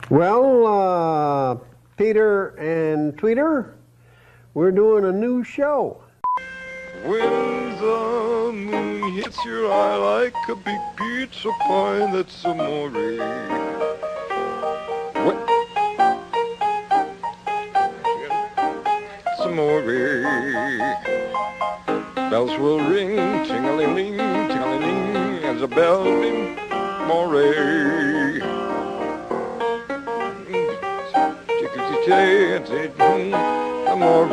Well, Peter and Tweeter, we're doing a new show. When the moon hits your eye like a big pizza pie, that's amore. What? It's amore. Bells will ring, ting-a-ling-ling, ting-a-ling-ling, as a bell ring, more. Amore.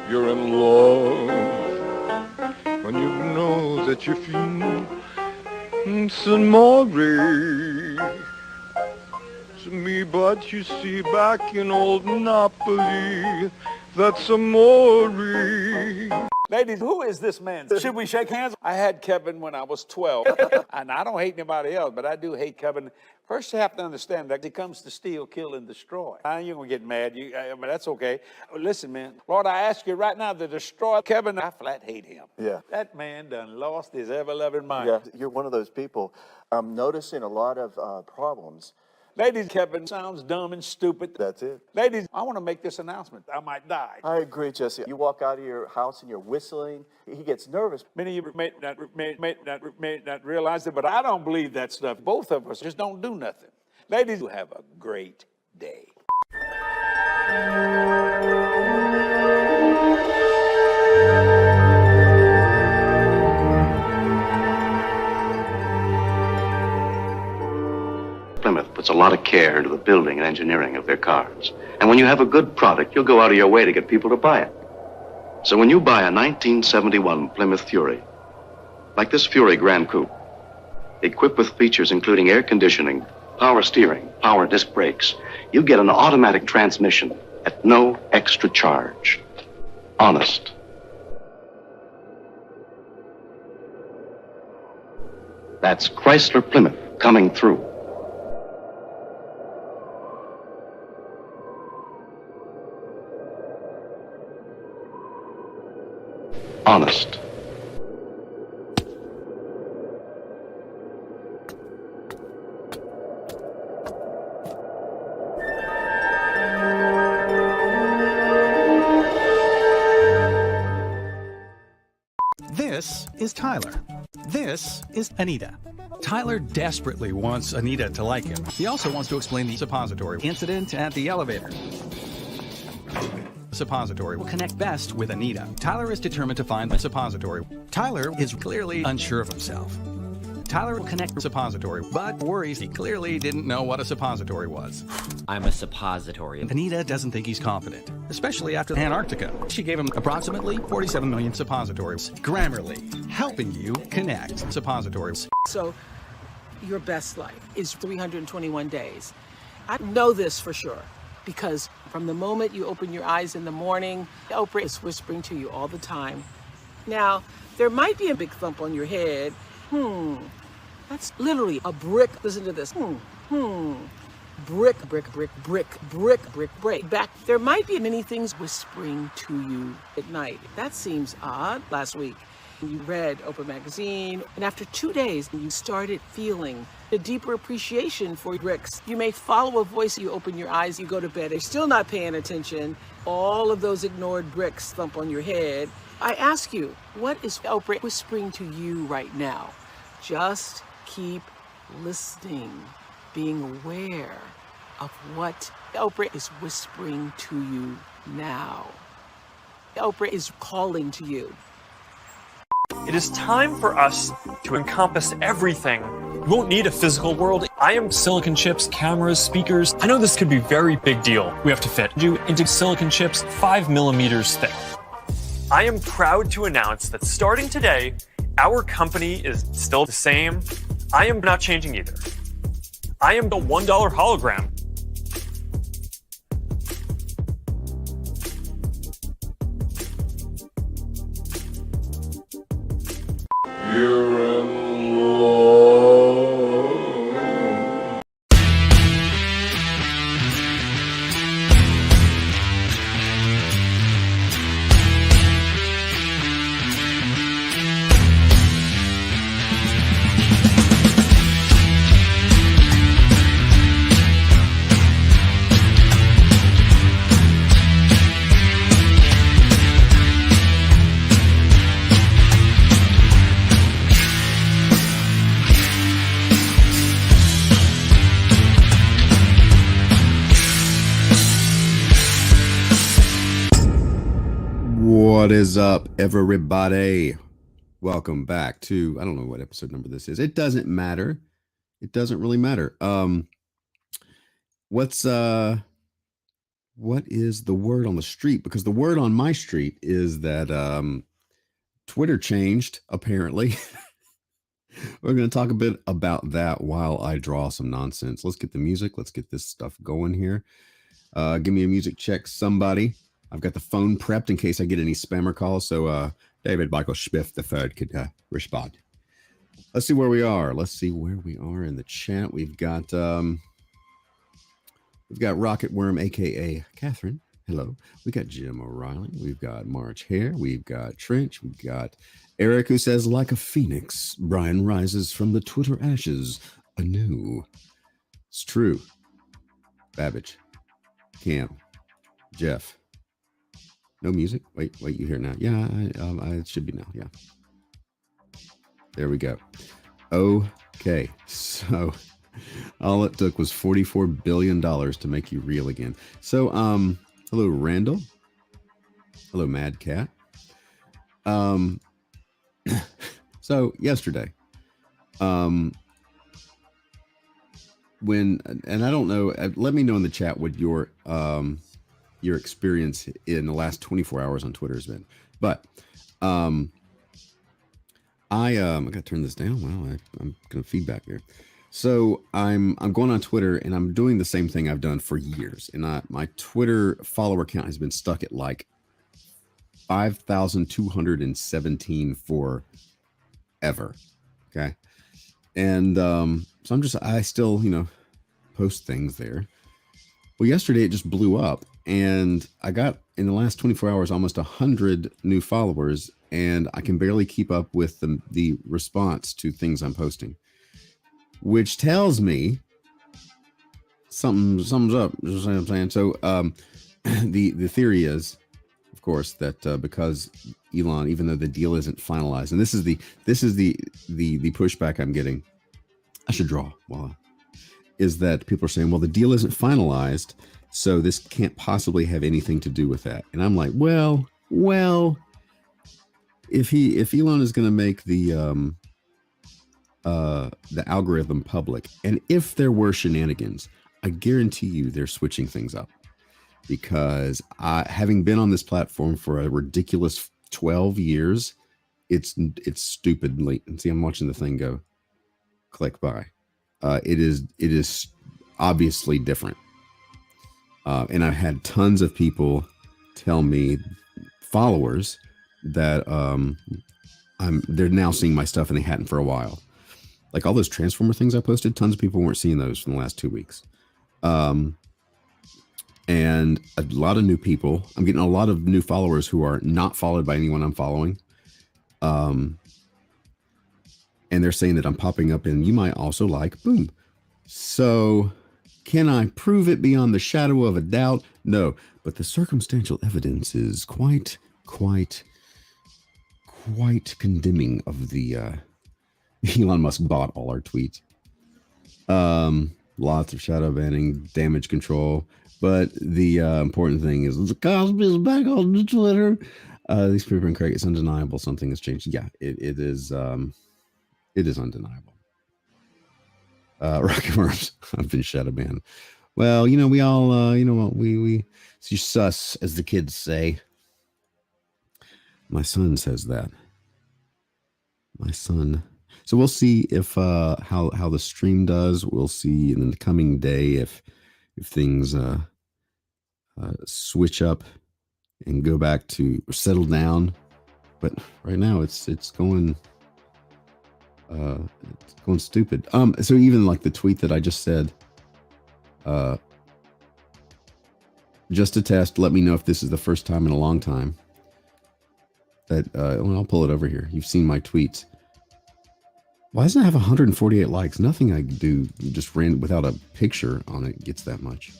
You're in love when you know that you feel some more to me, but you see back in old Napoli, that's amore. Ladies, who is this man? Should we shake hands? I had Kevin when I was 12. And I don't hate anybody else, but I do hate Kevin. First, you have to understand that he comes to steal, kill, and destroy. You're going to get mad, but that's okay. Listen, man, Lord, I ask you right now to destroy Kevin. I flat hate him. Yeah. That man done lost his ever-loving mind. Yeah, you're one of those people. I'm noticing a lot of problems. Ladies, Kevin sounds dumb and stupid. That's it. Ladies, I want to make this announcement. I might die. I agree, Jesse. You walk out of your house and you're whistling. He gets nervous. Many of you may not realize it, but I don't believe that stuff. Both of us just don't do nothing. Ladies, you have a great day. Plymouth puts a lot of care into the building and engineering of their cars. And when you have a good product, you'll go out of your way to get people to buy it. So when you buy a 1971 Plymouth Fury, like this Fury Grand Coupe, equipped with features including air conditioning, power steering, power disc brakes, you get an automatic transmission at no extra charge. Honest. That's Chrysler Plymouth coming through. Honest. This is Tyler. This is Anita. Tyler desperately wants Anita to like him. He also wants to explain the suppository incident at the elevator. Suppository will connect best with Anita. Tyler is determined to find the suppository. Tyler is clearly unsure of himself. Tyler will connect the suppository, but worries he clearly didn't know what a suppository was. I'm a suppository. Anita doesn't think he's confident, especially after Antarctica. She gave him approximately 47 million suppositories. Grammarly, helping you connect suppositories. So, your best life is 321 days. I know this for sure, because from the moment you open your eyes in the morning, Oprah is whispering to you all the time. Now, there might be a big thump on your head. That's literally a brick. Listen to this. Brick, brick, brick, brick, brick, brick, brick. Back, there might be many things whispering to you at night. That seems odd. Last week, you read Oprah magazine, and after 2 days, you started feeling a deeper appreciation for bricks. You may follow a voice, you open your eyes, you go to bed, you're still not paying attention. All of those ignored bricks thump on your head. I ask you, what is Oprah whispering to you right now? Just keep listening, being aware of what Oprah is whispering to you now. Oprah is calling to you. It is time for us to encompass everything. We won't need a physical world. I am silicon chips, cameras, speakers. I know this could be a very big deal. We have to fit you into silicon chips 5 millimeters thick. I am proud to announce that starting today, our company is still the same. I am not changing either. I am the $1 hologram. You're in love. What is up, everybody? Welcome back to, I don't know what episode number this is. It doesn't matter. It doesn't really matter. What is the word on the street? Because the word on my street is that Twitter changed, apparently. We're going to talk a bit about that while I draw some nonsense. Let's get the music. Let's get this stuff going here. Give me a music check, somebody. I've got the phone prepped in case I get any spammer calls. So David Michael Schmidt III could respond. Let's see where we are. Let's see where we are in the chat. We've got Rocket Worm, aka Catherine. Hello. We got Jim O'Reilly. We've got March Hare. We've got Trench. We've got Eric, who says, like a phoenix, Brian rises from the Twitter ashes anew. It's true. Babbage. Cam. Jeff. No music? Wait, you hear now? Yeah, it should be now. Yeah. There we go. Okay, so all it took was $44 billion to make you real again. So, hello, Randall. Hello, Mad Cat. So yesterday, when, and I don't know, let me know in the chat what your experience in the last 24 hours on Twitter has been. But I gotta turn this down. Wow, I'm gonna feedback here. So I'm going on Twitter and I'm doing the same thing I've done for years. And my Twitter follower count has been stuck at like 5,217 forever. Okay. And so I still, post things there. Well, yesterday it just blew up. And I got, in the last 24 hours, almost 100 new followers, and I can barely keep up with the response to things I'm posting, which tells me something's up. You know what I'm saying? So the theory is, of course, that because Elon, even though the deal isn't finalized, and this is the pushback I'm getting, I should draw, voila, is that people are saying, well, the deal isn't finalized, so this can't possibly have anything to do with that. And I'm like, well, if Elon is going to make the algorithm public, and if there were shenanigans, I guarantee you they're switching things up. Because having been on this platform for a ridiculous 12 years, it's stupidly. And see, I'm watching the thing go click by. It is obviously different. And I've had tons of people tell me, followers, that they're now seeing my stuff and they hadn't for a while. Like all those Transformer things I posted, tons of people weren't seeing those for the last 2 weeks. And a lot of new people. I'm getting a lot of new followers who are not followed by anyone I'm following. And they're saying that I'm popping up and you might also like, boom. So can I prove it beyond the shadow of a doubt? No, but the circumstantial evidence is quite condemning of the Elon Musk bought all our tweets. Lots of shadow banning, damage control, but the important thing is the Cosby's back on the Twitter. These people and Craig, it's undeniable something has changed. Yeah, it is undeniable. Rocket Worms, I've been shadow banned. Well, we all, we see sus, as the kids say. My son says that. My son. So we'll see if how the stream does. We'll see in the coming day if things switch up and go back to settle down. But right now it's going stupid. So even like the tweet that I just said, just to test, let me know if this is the first time in a long time that I'll pull it over here. You've seen my tweets. Why doesn't it have 148 likes? Nothing I do just ran without a picture on it gets that much.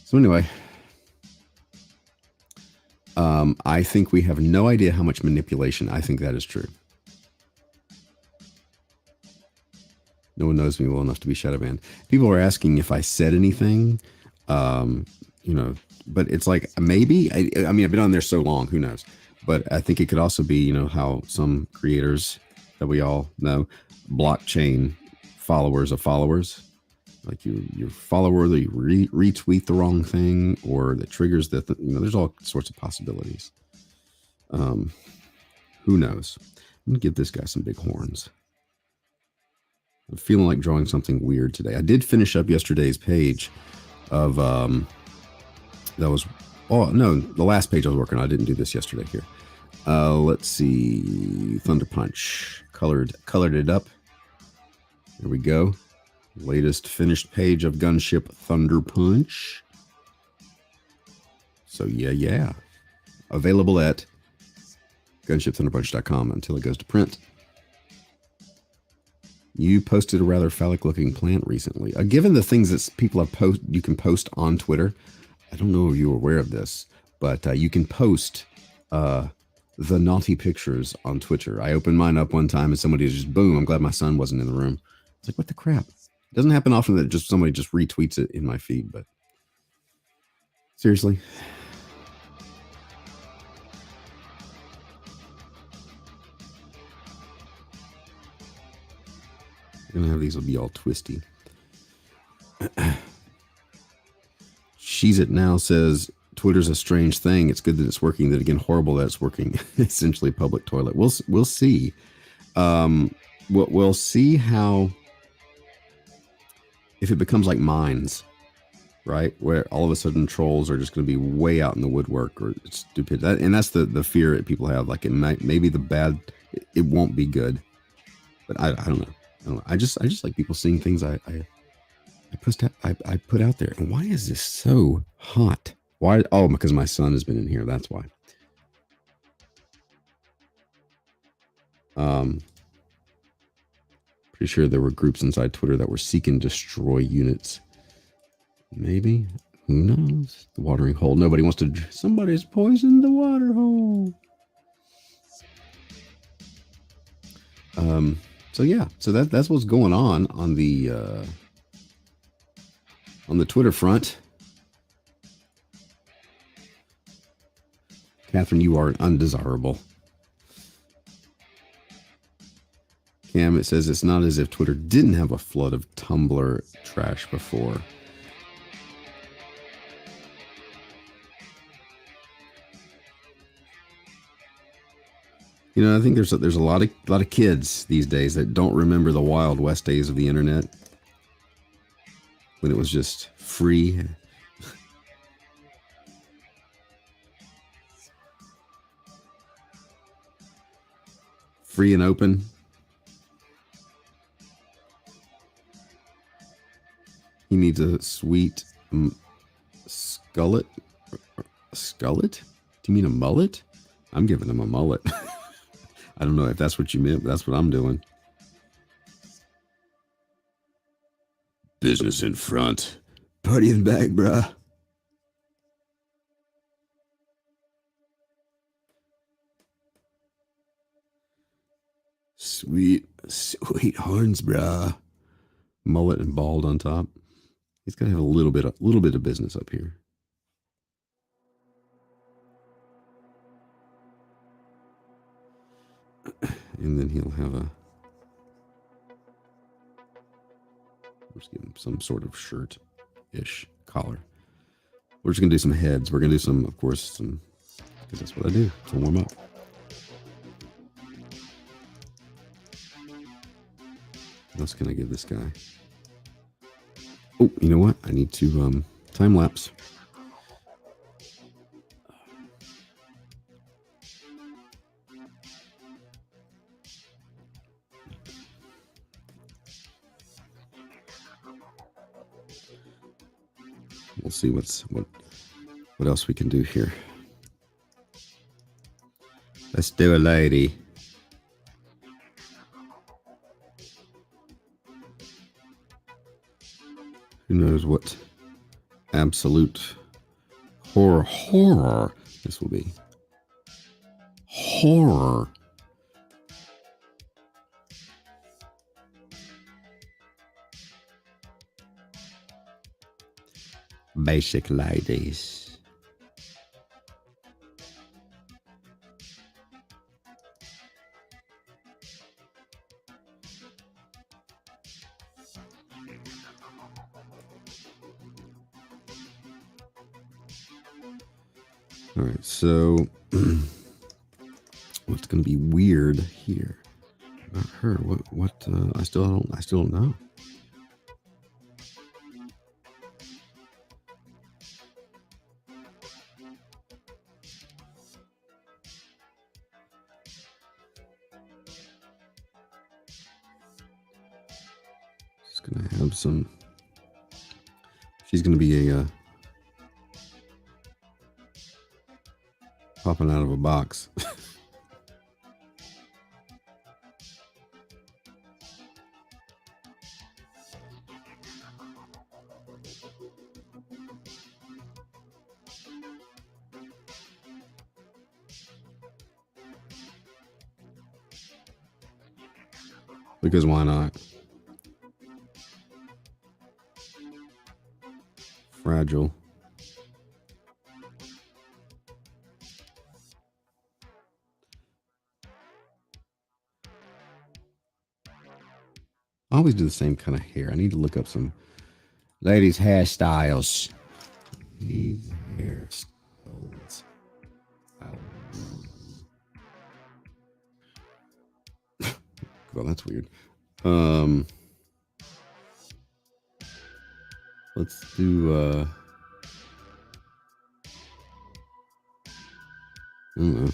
So anyway, I think we have no idea how much manipulation. I think that is true. No one knows me well enough to be shadow banned. People are asking if I said anything, but it's like maybe. I mean, I've been on there so long, who knows? But I think it could also be, you know, how some creators that we all know, blockchain followers of followers, like your follower, that you retweet the wrong thing, or that triggers the, you know, there's all sorts of possibilities. Who knows? I'm gonna give this guy some big horns. I'm feeling like drawing something weird today. I did finish up yesterday's page of that was, oh no, the last page I was working on. I didn't do this yesterday here. Let's see, Thunder Punch, colored it up. There we go. Latest finished page of Gunship Thunder Punch. So yeah. Available at gunshipthunderpunch.com until it goes to print. You posted a rather phallic-looking plant recently. Given the things that people have you can post on Twitter. I don't know if you were aware of this, but you can post the naughty pictures on Twitter. I opened mine up one time and somebody just, boom, I'm glad my son wasn't in the room. It's like, what the crap? It doesn't happen often that just somebody just retweets it in my feed, but seriously. I'm gonna have these will be all twisty. She's It Now says Twitter's a strange thing. It's good that it's working. Then again, horrible that it's working. Essentially, public toilet. We'll see. We'll see how, if it becomes like Minds, right, where all of a sudden trolls are just going to be way out in the woodwork, or it's stupid. And that's the fear that people have. Like, it might, maybe the bad, it won't be good. But I don't know. I just like people seeing things I put out there. And why is this so hot? Why? Oh, because my son has been in here. That's why. Pretty sure there were groups inside Twitter that were seek and destroy units. Maybe. Who knows? The watering hole. Nobody wants to. Somebody's poisoned the water hole. So yeah. So that's what's going on the Twitter front. Catherine, you are undesirable. Cam, it says it's not as if Twitter didn't have a flood of Tumblr trash before. You know, I think there's a lot of kids these days that don't remember the Wild West days of the internet, when it was just free. Free and open. He needs a sweet skullet. Skullet? Do you mean a mullet? I'm giving him a mullet. I don't know if that's what you meant, but that's what I'm doing. Business in front. Party in back, bruh. Sweet horns, bruh. Mullet and bald on top. He's got to have a little bit of business up here. And then he'll have just give him some sort of shirt-ish collar. We're just going to do some heads. We're going to do some, of course, because that's what I do to warm up. What else can I give this guy? Oh, you know what? I need to time lapse. We'll see what else we can do here. Let's do a lady. Who knows what absolute horror this will be. Horror. Basic ladies. All right, so what's going to be weird here about her? What? I still don't know. She's going to have some. She's going to be a popping out of a box. Because why not? Fragile. I always do the same kind of hair. I need to look up some ladies' hairstyles. These hairstyles. Well, that's weird. Let's do I don't know.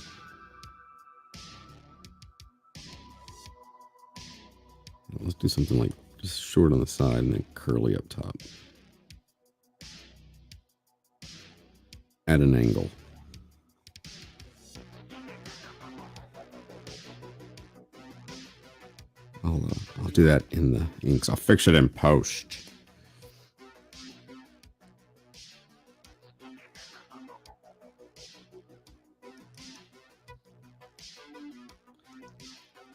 Let's do something like just short on the side and then curly up top. At an angle. I'll do that in the inks. I'll fix it in post.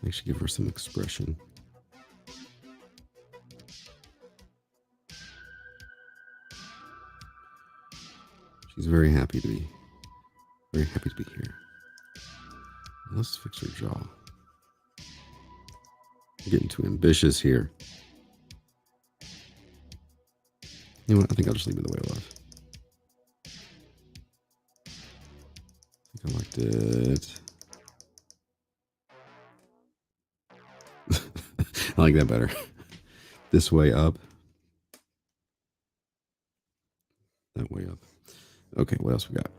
I should give her some expression. She's very happy to be here. Let's fix her jaw. I'm getting too ambitious here. You know what? I think I'll just leave it the way it was. I think I liked it. I like that better. This way up. That way up. Okay, what else we got?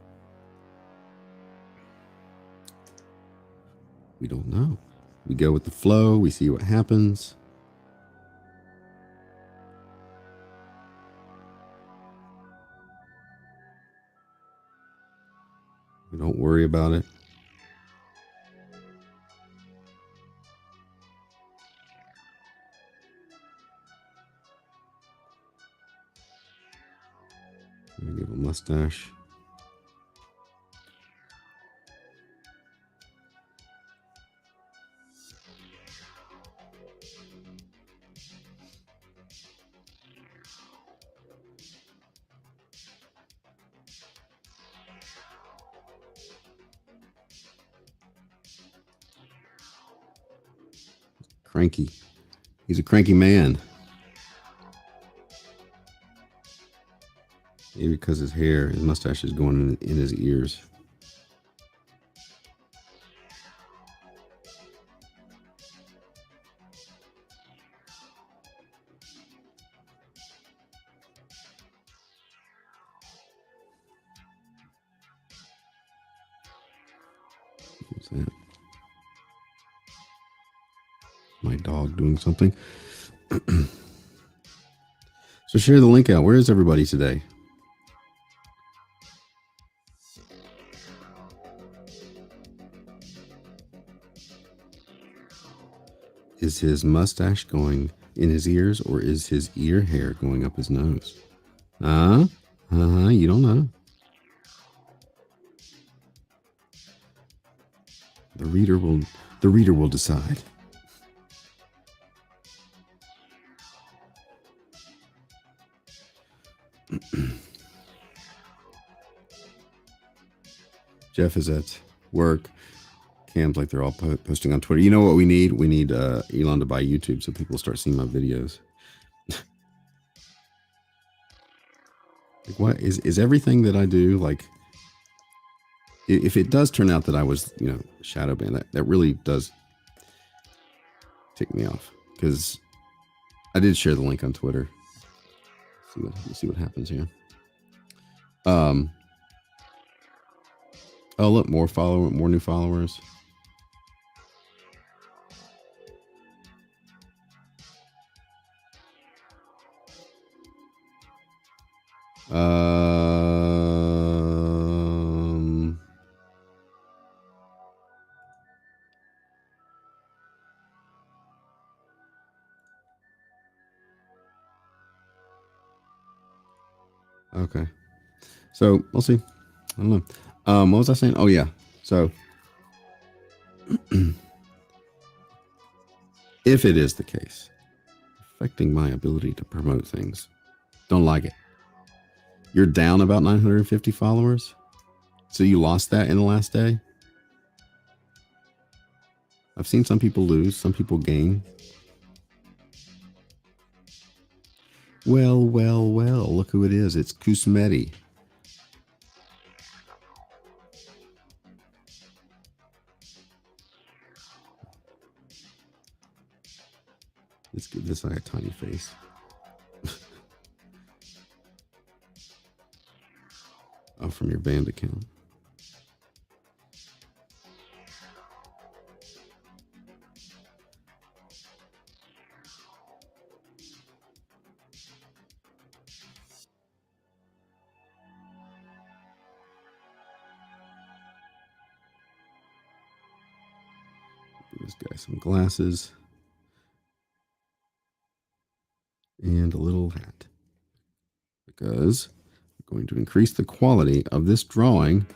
We don't know. We go with the flow. We see what happens. We don't worry about it. I'm gonna give a mustache. Cranky. He's a cranky man. Maybe because his mustache is going in his ears. What's that? My dog doing something. So share the link out. Where is everybody today? Is his mustache going in his ears, or is his ear hair going up his nose? You don't know. The reader will decide. Jeff is at work. Cam's like they're all posting on Twitter. You know what we need? We need Elon to buy YouTube so people start seeing my videos. Like, what is everything that I do like if it does turn out that I was, shadow banned, that really does tick me off, because I did share the link on Twitter. Let's see what happens here. Oh, look, more new followers. Okay. So we'll see. I don't know. What was I saying? Oh yeah. So if it is the case, affecting my ability to promote things, don't like it. You're down about 950 followers. So you lost that in the last day. I've seen some people lose, some people gain. Well, look who it is. It's Kusmeti. Let's give this guy a tiny face. Oh, from your band account. Give this guy some glasses. And a little hat, because we're going to increase the quality of this drawing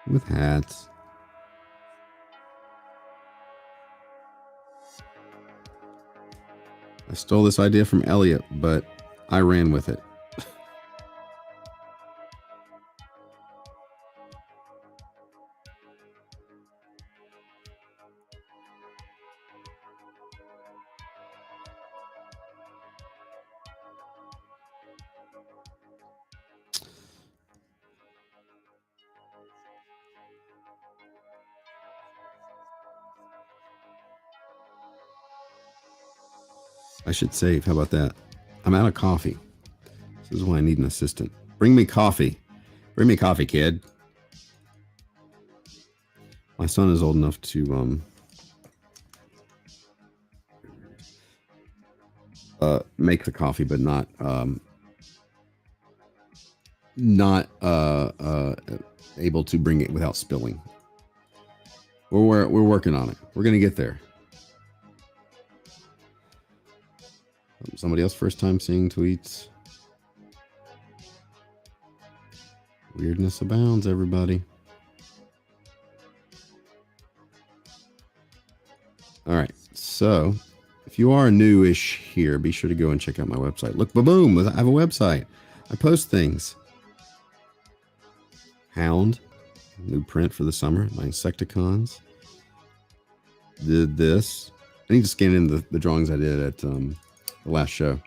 with hats. I stole this idea from Elliot, but I ran with it. I should save. How about that? I'm out of coffee. This is why I need an assistant. Bring me coffee. Bring me coffee, kid. My son is old enough to make the coffee, but not able to bring it without spilling. We're working on it. We're gonna get there. Somebody else first time seeing tweets. Weirdness abounds, everybody. All right, so if you are newish here, be sure to go and check out my website. Look, boom, I have a website. I post things. Hound, new print for the summer, my Insecticons. Did this. I need to scan in the drawings I did at the last show.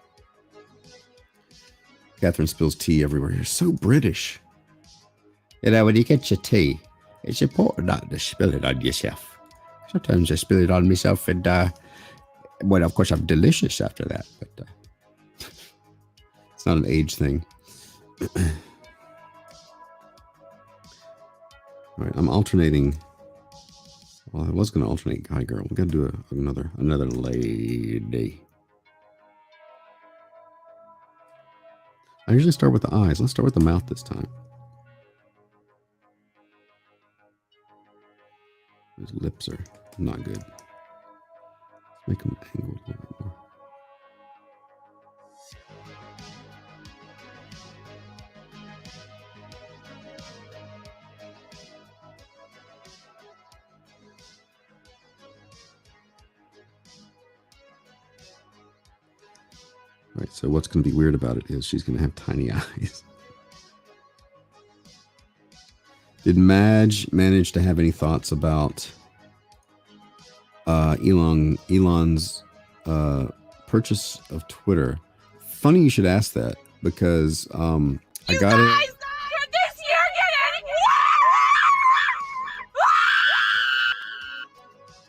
Catherine spills tea everywhere. You're so British. You know, when you get your tea, it's important not to spill it on yourself. Sometimes I spill it on myself, and well, of course, I'm delicious after that. But it's not an age thing. All right, I'm alternating. Well, I was going to alternate guy girl. We're going to do another lady. I usually start with the eyes. Let's start with the mouth this time. His lips are not good. Let's make them angled a little bit more. All right, so what's going to be weird about it is she's going to have tiny eyes. Did Madge manage to have any thoughts about Elon's purchase of Twitter? Funny you should ask that. because I You got guys, it. could this year get any?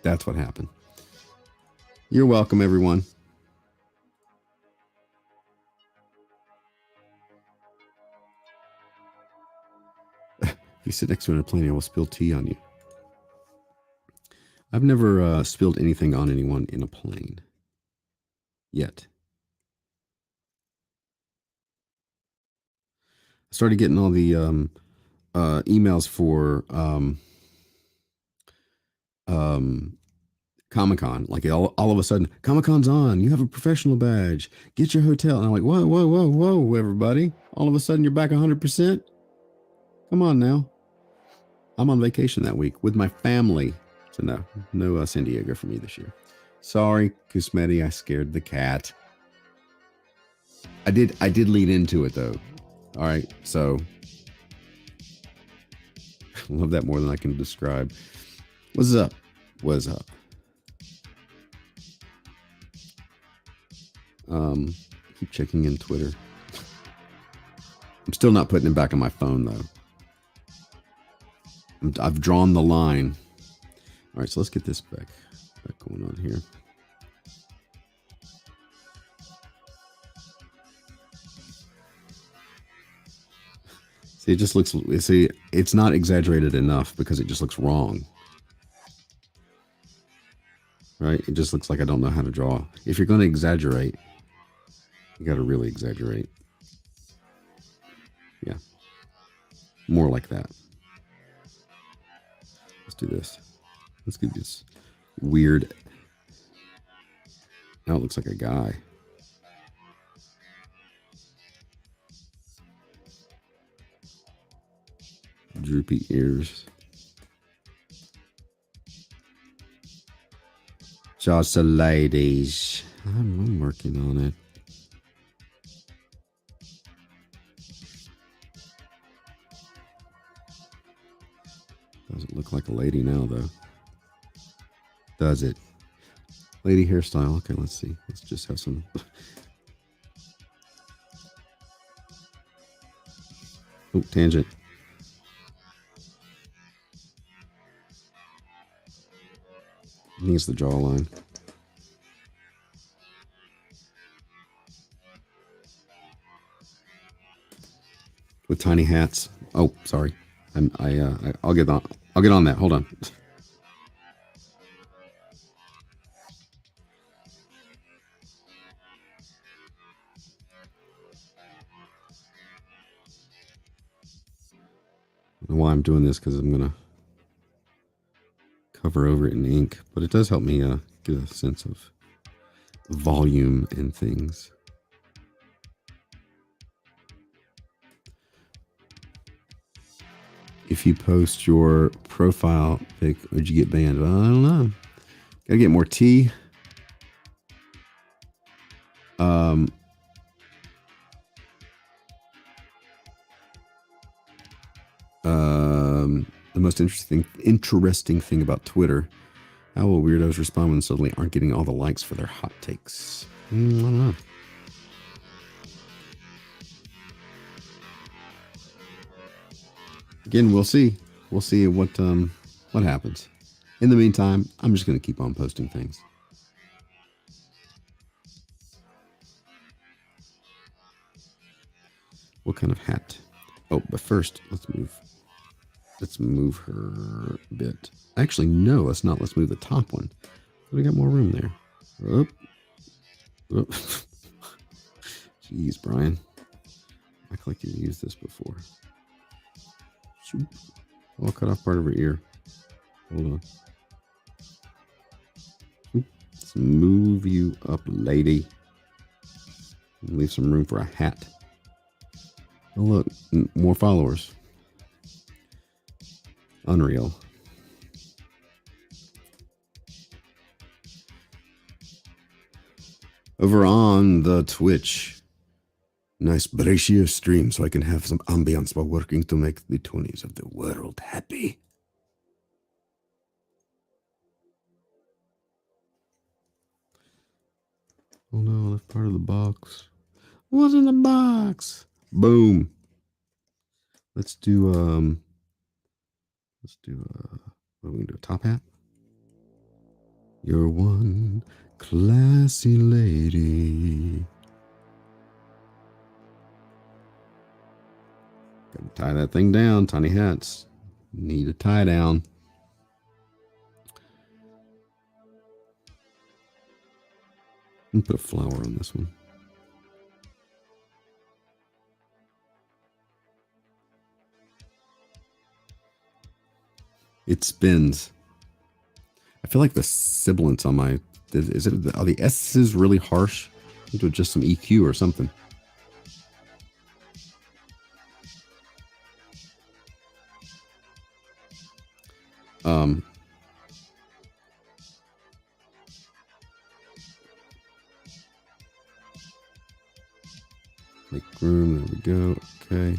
That's what happened. You're welcome, everyone. If you sit next to me on a plane, I will spill tea on you. I've never spilled anything on anyone in a plane yet. I started getting all the emails for Comic-Con. Like all of a sudden, Comic-Con's on. You have a professional badge. Get your hotel. And I'm like, whoa, everybody. All of a sudden, you're back 100%? Come on now. I'm on vacation that week with my family. So no San Diego for me this year. Sorry, Kusmeti, I scared the cat. I did lead into it though. All right, so I love that more than I can describe. What's up? What's up? Keep checking in Twitter. I'm still not putting it back on my phone though. I've drawn the line. All right, so let's get this back going on here. See, it just looks. See, it's not exaggerated enough because it just looks wrong. Right? It just looks like I don't know how to draw. If you're going to exaggerate, you got to really exaggerate. Yeah, more like that. Let's do this. Let's get this weird. Now it looks like a guy. Droopy ears. Just the ladies. I'm working on it. Doesn't look like a lady now, though. Does it? Lady hairstyle. Okay, let's see. Let's just have some. Oh, tangent. Needs the jawline. With tiny hats. Oh, sorry. I'll get on. I'll get on that. Hold on. I don't know why I'm doing this because I'm gonna cover over it in ink, but it does help me get a sense of volume and things. If you post your profile pic, would you get banned? Well, I don't know. Gotta get more tea. The most interesting thing about Twitter: how will weirdos respond when suddenly aren't getting all the likes for their hot takes? I don't know. Again, we'll see. We'll see what happens. In the meantime, I'm just going to keep on posting things. What kind of hat? Oh, but first, let's move her a bit. Actually, no, let's not. Let's move the top one. We got more room there. Oh. Oh. Jeez, Brian. Act like you've used this before. Shoop. I'll cut off part of her ear. Hold on. Oop. Let's move you up, lady. And leave some room for a hat. Oh, look, more followers. Unreal. Over on the Twitch. Nice Brescia stream so I can have some ambience while working to make the 20s of the world happy. Oh no, that's part of the box. What's in the box? Boom. Let's do what are we gonna do? A top hat? You're one classy lady. Gotta tie that thing down. Tiny hats need a tie down. And put a flower on this one. It spins. I feel like the sibilance on my are the S's really harsh? I need to adjust some EQ or something. Make room. There we go. Okay.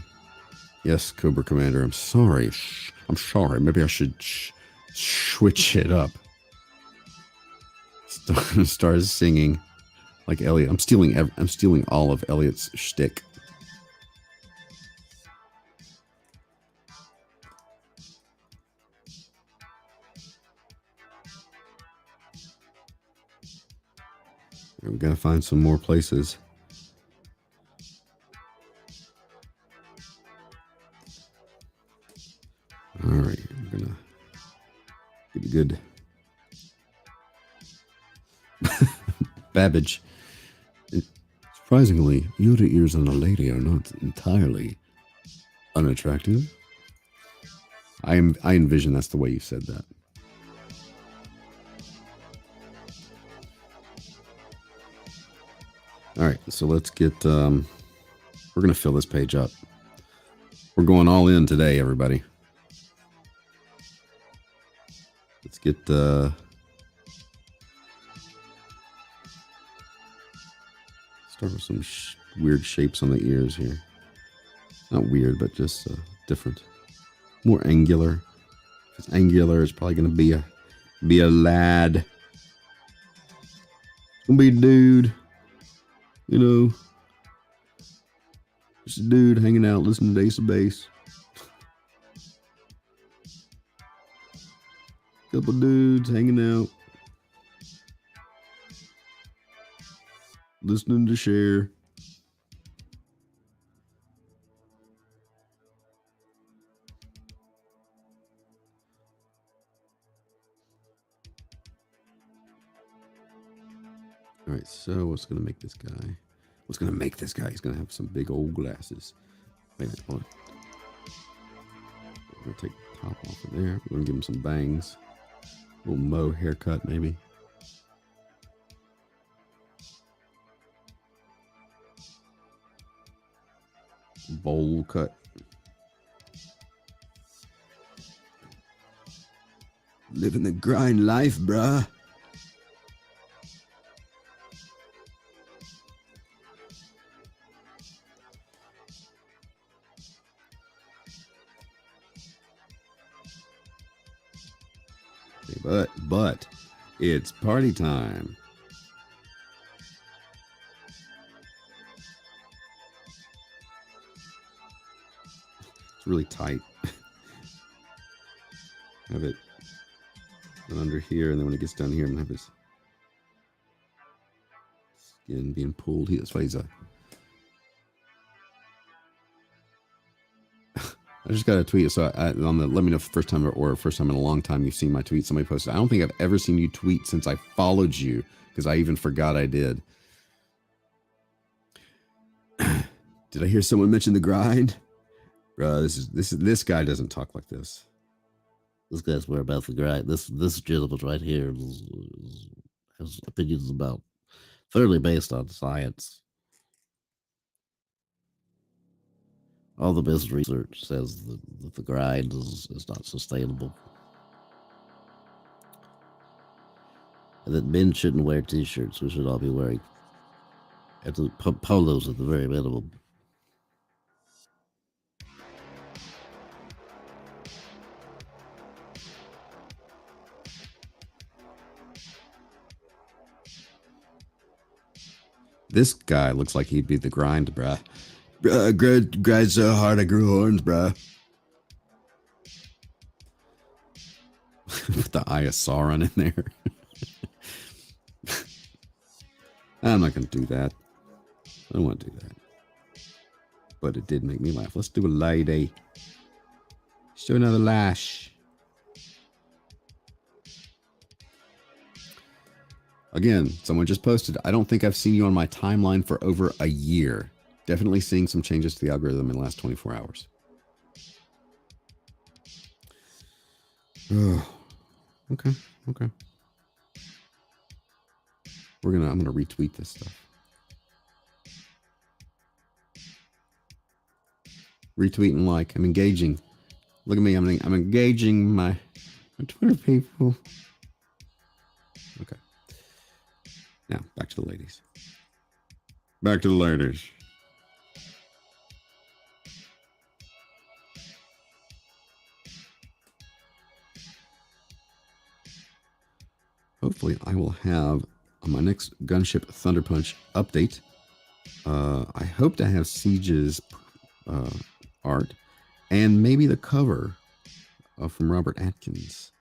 Yes, Cobra Commander. I'm sorry. I'm sorry. Maybe I should switch it up. Start singing like Elliot. I'm stealing all of Elliot's shtick. We gotta find some more places. All right, I'm gonna get a good Babbage. Surprisingly, Yoda ears on a lady are not entirely unattractive. I envision that's the way you said that. All right, so let's get. We're gonna fill this page up. We're going all in today, everybody. Let's get. Start with some weird shapes on the ears here. Not weird, but just different. More angular. If it's angular, it's probably gonna be a lad. It's gonna be a dude. You know, just a dude hanging out, listening to Ace of Base. Couple dudes hanging out, listening to Cher. All right, so what's going to make this guy? What's going to make this guy? He's going to have some big old glasses. Wait a minute, hold on. We're going to take the top off of there. We're going to give him some bangs. A little Mo haircut, maybe. Bowl cut. Living the grind life, bruh. But it's party time. It's really tight. Have it under here, and then when it gets down here, and have his skin being pulled. That's why he's a. I just got a tweet. So let me know first time or first time in a long time you've seen my tweet. Somebody posted. I don't think I've ever seen you tweet since I followed you because I even forgot I did. Did I hear someone mention the grind? Bro, this guy doesn't talk like this. This guy's more about the grind. This gentleman right here has opinions about thoroughly based on science. All the best research says that the grind is not sustainable. And that men shouldn't wear t-shirts. We should all be wearing polos at the very minimum. This guy looks like he'd be the grind, bruh. Grind so hard I grew horns, bruh. With the Eye of Sauron in there. I'm not going to do that. I don't want to do that. But it did make me laugh. Let's do a lady. Let's do another lash. Again, someone just posted, I don't think I've seen you on my timeline for over a year. Definitely seeing some changes to the algorithm in the last 24 hours. Oh, okay. I'm gonna retweet this stuff. Retweet and like. I'm engaging. Look at me. I'm engaging my Twitter people. Okay. Now back to the ladies. Back to the ladies. Hopefully, I will have on my next Gunship Thunder Punch update. I hope to have Siege's art and maybe the cover from Robert Atkins.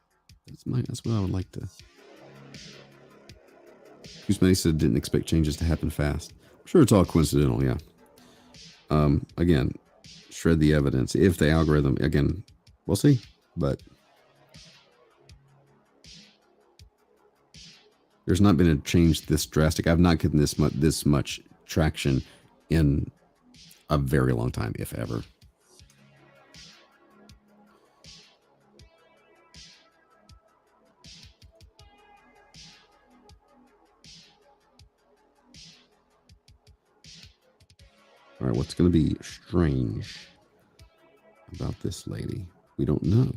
That's what I would like to. Kuzmany said didn't expect changes to happen fast. I'm sure it's all coincidental, yeah. Again, shred the evidence. If the algorithm, again, we'll see. But there's not been a change this drastic. I've not gotten this much traction in a very long time, if ever. All right, what's going to be strange about this lady? We don't know.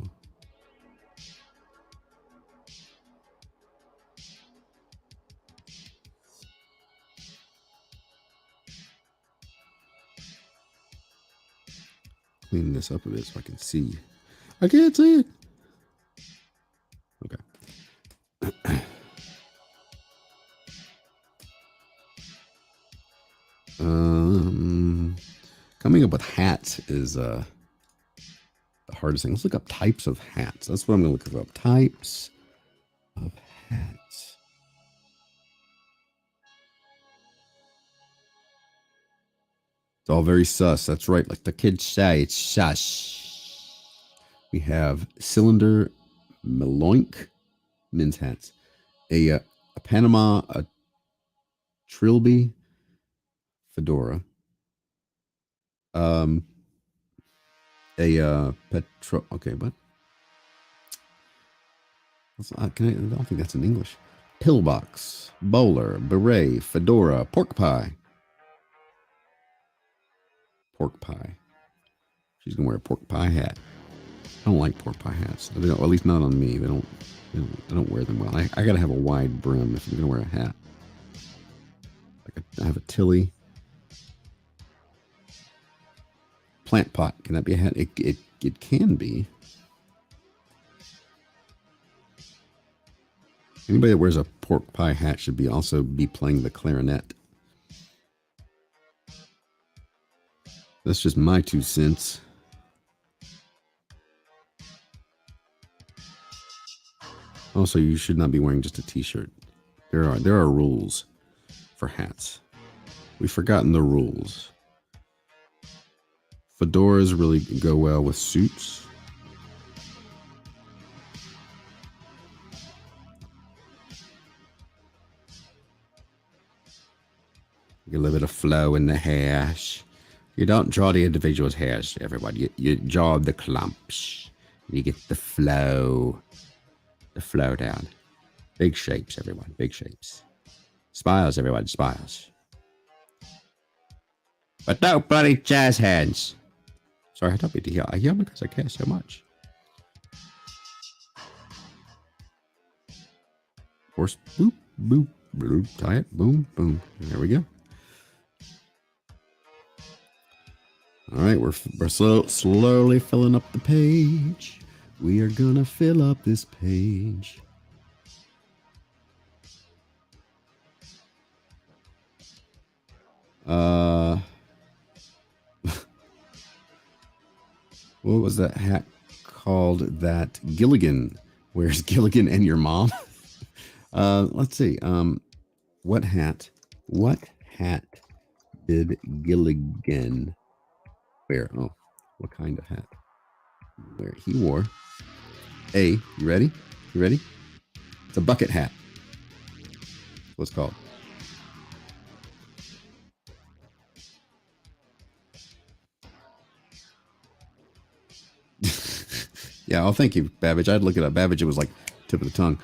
Clean this up a bit so I can see. I can't see it. Okay. Coming up with hats is the hardest thing. Let's look up types of hats. That's what I'm going to look up. Types of hats. It's all very sus. That's right. Like the kids say, it's sus. We have cylinder Meloink men's hats. A Panama, a Trilby fedora. Okay, what? I don't think that's in English. Pillbox, bowler, beret, fedora, pork pie. Pork pie. She's gonna wear a pork pie hat. I don't like pork pie hats. They don't, at least not on me. They don't wear them well. I gotta have a wide brim if I'm gonna wear a hat. I have a Tilly. Plant pot. Can that be a hat? It can be. Anybody that wears a pork pie hat should also be playing the clarinet. That's just my 2 cents. Also, you should not be wearing just a t-shirt. There are rules for hats. We've forgotten the rules. Fedoras really go well with suits. Get a little bit of flow in the hairs. You don't draw the individual's hairs, everybody. You draw the clumps. You get the flow. The flow down. Big shapes, everyone. Big shapes. Smiles, everyone. Smiles. But no bloody jazz hands. Sorry, I don't mean to yell. I yell because I care so much. Horse, boop, boop, boop. Tie it, boom, boom. There we go. All right, we're slowly filling up the page. We are gonna fill up this page. What was that hat called that Gilligan? Where's Gilligan and your mom? Let's see. What hat did Gilligan wear? Oh, what kind of hat? Where he wore a, you ready? You ready? It's a bucket hat. That's what it's called. Yeah, oh, thank you, Babbage. I'd look it up. Babbage, it was like tip of the tongue.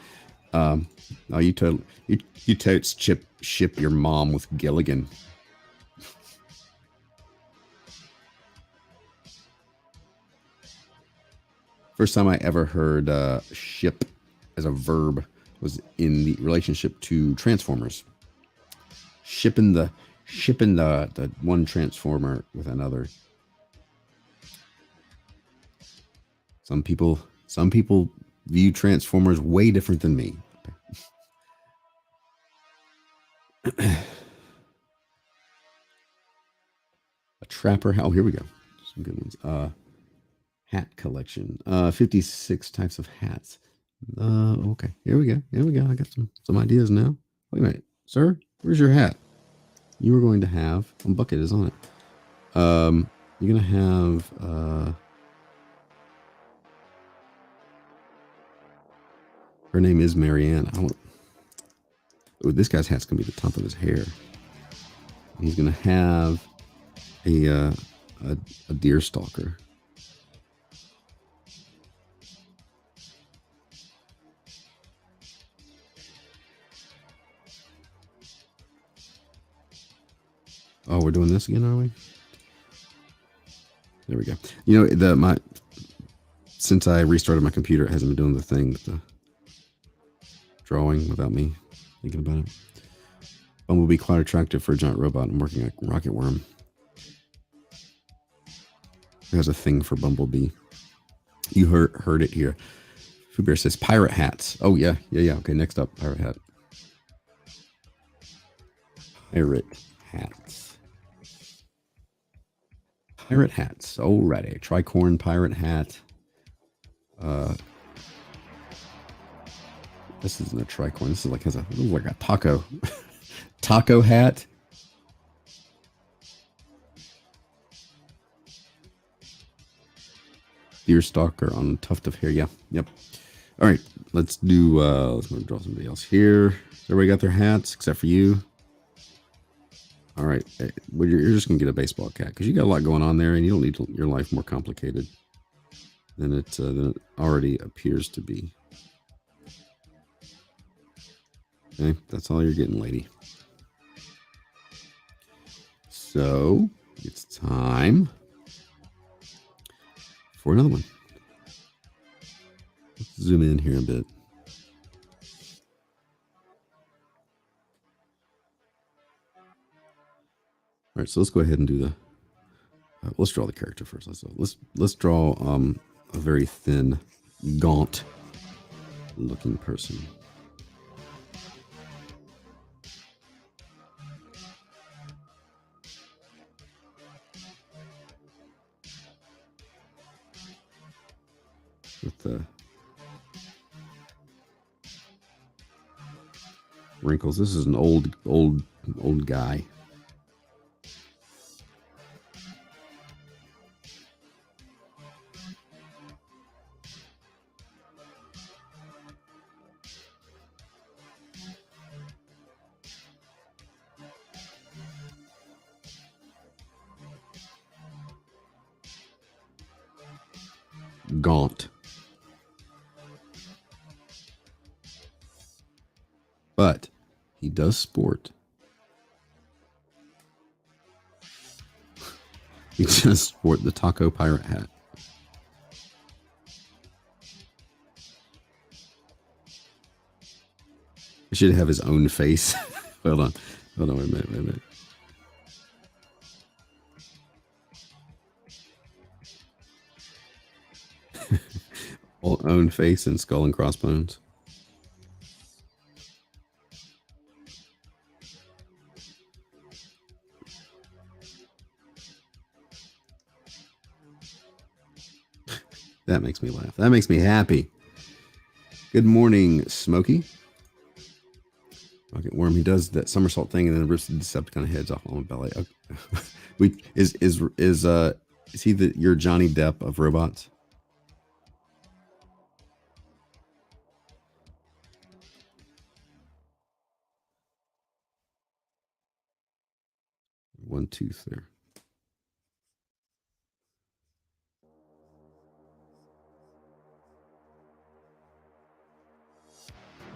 Oh, you totes ship your mom with Gilligan. First time I ever heard ship as a verb was in the relationship to Transformers. Shipping the one Transformer with another. Some people view Transformers way different than me. A trapper. Oh, here we go. Some good ones. Hat collection. 56 types of hats. Okay. Here we go. I got some ideas now. Wait a minute, sir. Where's your hat? You were going to have. Bucket is on it. You're gonna have. Her name is Marianne. Oh, this guy's hat's gonna be the top of his hair. He's gonna have a deer stalker. Oh, we're doing this again, are we? There we go. You know, since I restarted my computer, it hasn't been doing the thing with the drawing without me thinking about it. Bumblebee quite attractive for a giant robot and working like rocket worm. There's a thing for Bumblebee. You heard it here. Foo Bear says pirate hats. Oh yeah. Okay, next up, pirate hat. Pirate hats. Pirate hats. Alrighty. Tricorn pirate hat. This isn't a tricorn. This is like a taco. Taco hat. Deer stalker on a tuft of hair. Yeah. Yep. All right. Let's draw somebody else here. Everybody got their hats except for you. All right. Well, you're just gonna get a baseball cap because you got a lot going on there, and you don't need your life more complicated than it already appears to be. Okay, that's all you're getting, lady. So it's time for another one. Let's zoom in here a bit. All right, so let's go ahead and do the. Let's draw the character first. Let's draw a very thin, gaunt-looking person. With the wrinkles. This is an old guy. Gaunt. But he does sport. He does sport the taco pirate hat. He should have his own face. Hold on, wait a minute. Own face and skull and crossbones. That makes me laugh. That makes me happy. Good morning, Smokey. Rocket Worm, he does that somersault thing and then rips the Decepticon heads off on my belly. Okay. Is he your Johnny Depp of robots? One tooth there.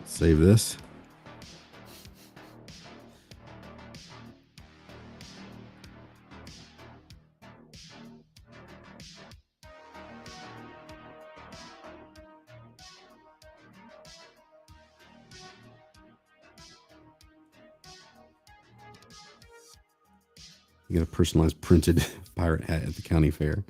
Save this. You get a personalized printed pirate hat at the county fair.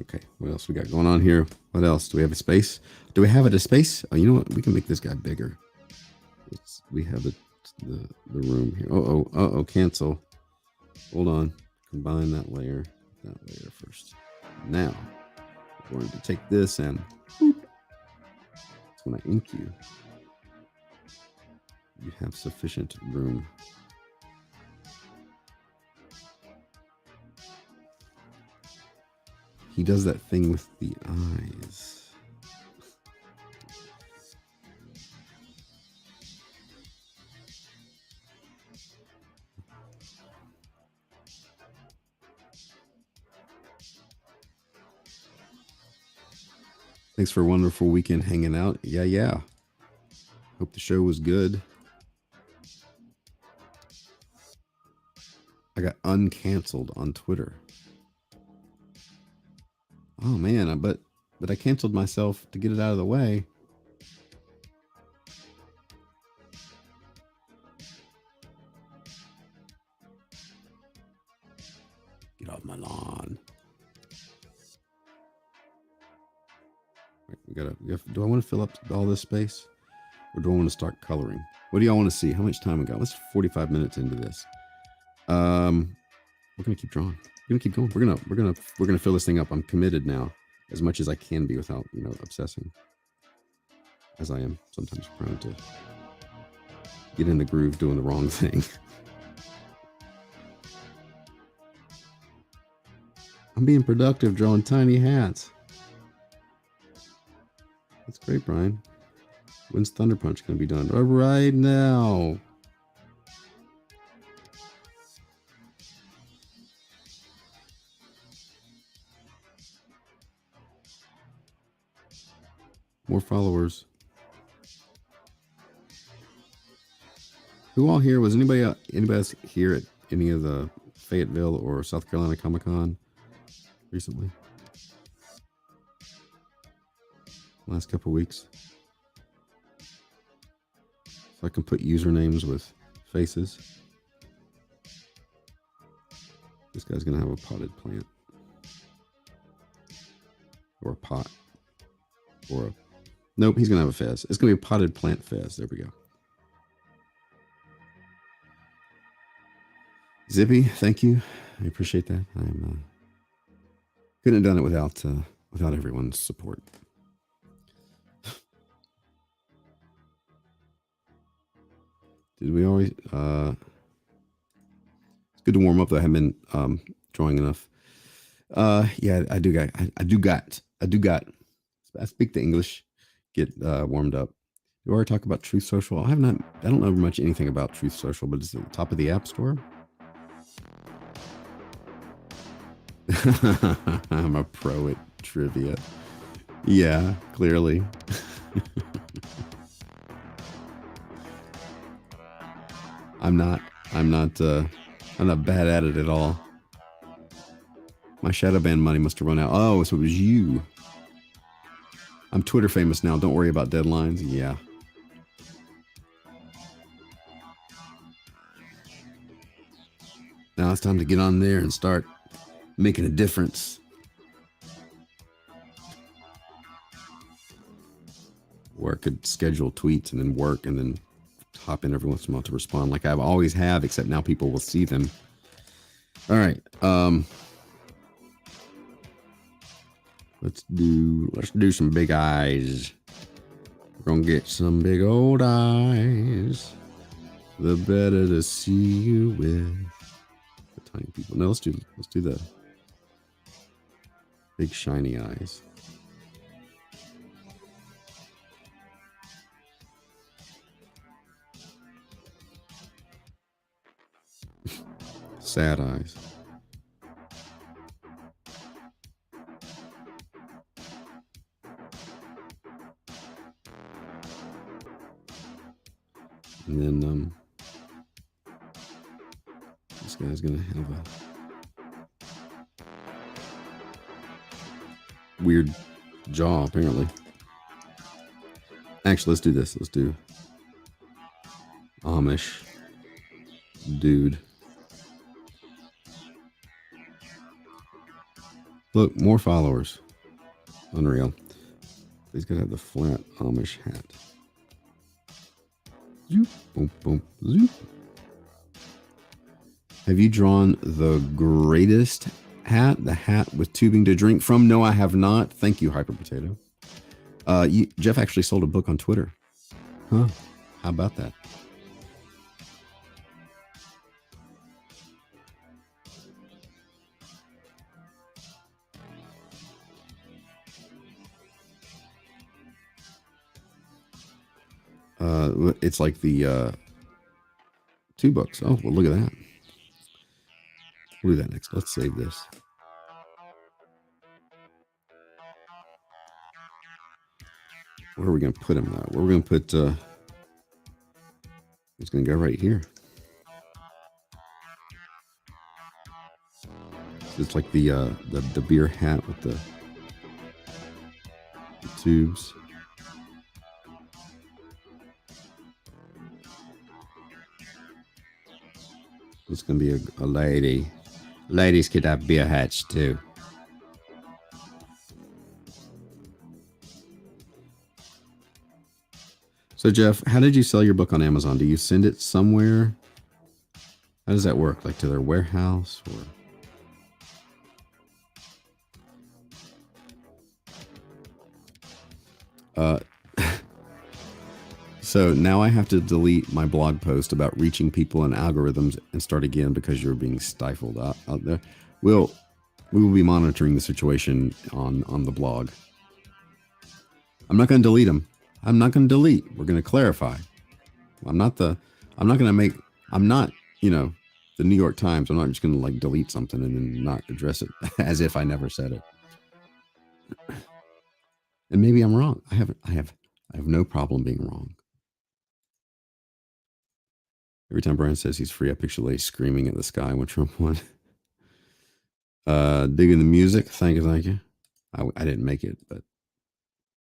Okay, what else we got going on here? What else? Do we have a space? Do we have it a space? Oh, you know what? We can make this guy bigger. We have the room here. Uh-oh, cancel. Hold on. Combine that layer first. Now, we're going to take this and boop. That's when I ink you. You have sufficient room. He does that thing with the eyes. Thanks for a wonderful weekend hanging out. Yeah. Hope the show was good. I got uncanceled on Twitter. Oh man, but I canceled myself to get it out of the way. Get off my lawn. Do I want to fill up all this space? Or do I want to start coloring? What do y'all want to see? How much time we got? Let's 45 minutes into this. We're gonna keep drawing. We're gonna keep going. We're gonna fill this thing up. I'm committed now, as much as I can be without, obsessing. As I am sometimes prone to get in the groove doing the wrong thing. I'm being productive drawing tiny hats. That's great, Brian. When's Thunder Punch gonna be done? Right now. More followers. Who all here? Was anybody else here at any of the Fayetteville or South Carolina Comic-Con recently? Last couple weeks. So I can put usernames with faces. This guy's gonna have a potted plant. Or a pot. Or a... Nope, he's gonna have a fez. It's gonna be a potted plant fez. There we go. Zippy, thank you. I appreciate that. I'm couldn't have done it without everyone's support. Did we always? It's good to warm up. Though I haven't been drawing enough. Yeah, I do got. I speak the English. Get warmed up. You already talk about Truth Social. I don't know much anything about Truth Social, but it's at the top of the App Store. I'm a pro at trivia. Yeah, clearly. I'm not bad at it at all. My shadowbanned money must have run out. Oh, so it was you. I'm Twitter famous now. Don't worry about deadlines. Yeah. Now it's time to get on there and start making a difference. where I could schedule tweets and then work and then hop in every once in a while to respond like I always have, except now people will see them. All right. Let's do some big eyes. We're gonna get some big old eyes. The better to see you with. The tiny people. No, let's do the big shiny eyes. Sad eyes. And then this guy's gonna have a weird jaw, apparently. Actually, let's do this. Let's do Amish dude. Look, more followers. Unreal. He's gonna have the flat Amish hat. Zoop, boom, boom, zoop. Have you drawn the greatest hat? The hat with tubing to drink from? No, I have not. Thank you, Hyper Potato. Jeff actually sold a book on Twitter. Huh? How about that? It's like the 2 books. Oh, well, look at that. We'll do that next. Let's save this. Where are we going to put him now? Where are we going to put... it's going to go right here. It's like the beer hat with the tubes. It's going to be a lady. Ladies could have beer hats too. So Jeff, how did you sell your book on Amazon? Do you send it somewhere? How does that work? Like to their warehouse or? So now I have to delete my blog post about reaching people and algorithms and start again because you're being stifled out there. We will be monitoring the situation on the blog. I'm not going to delete them. I'm not going to delete. We're going to clarify. I'm not, the New York Times. I'm not just going to like delete something and then not address it as if I never said it. And maybe I'm wrong. I have no problem being wrong. Every time Brian says he's free, I picture Lay screaming at the sky when Trump won. Digging the music. Thank you. I didn't make it, but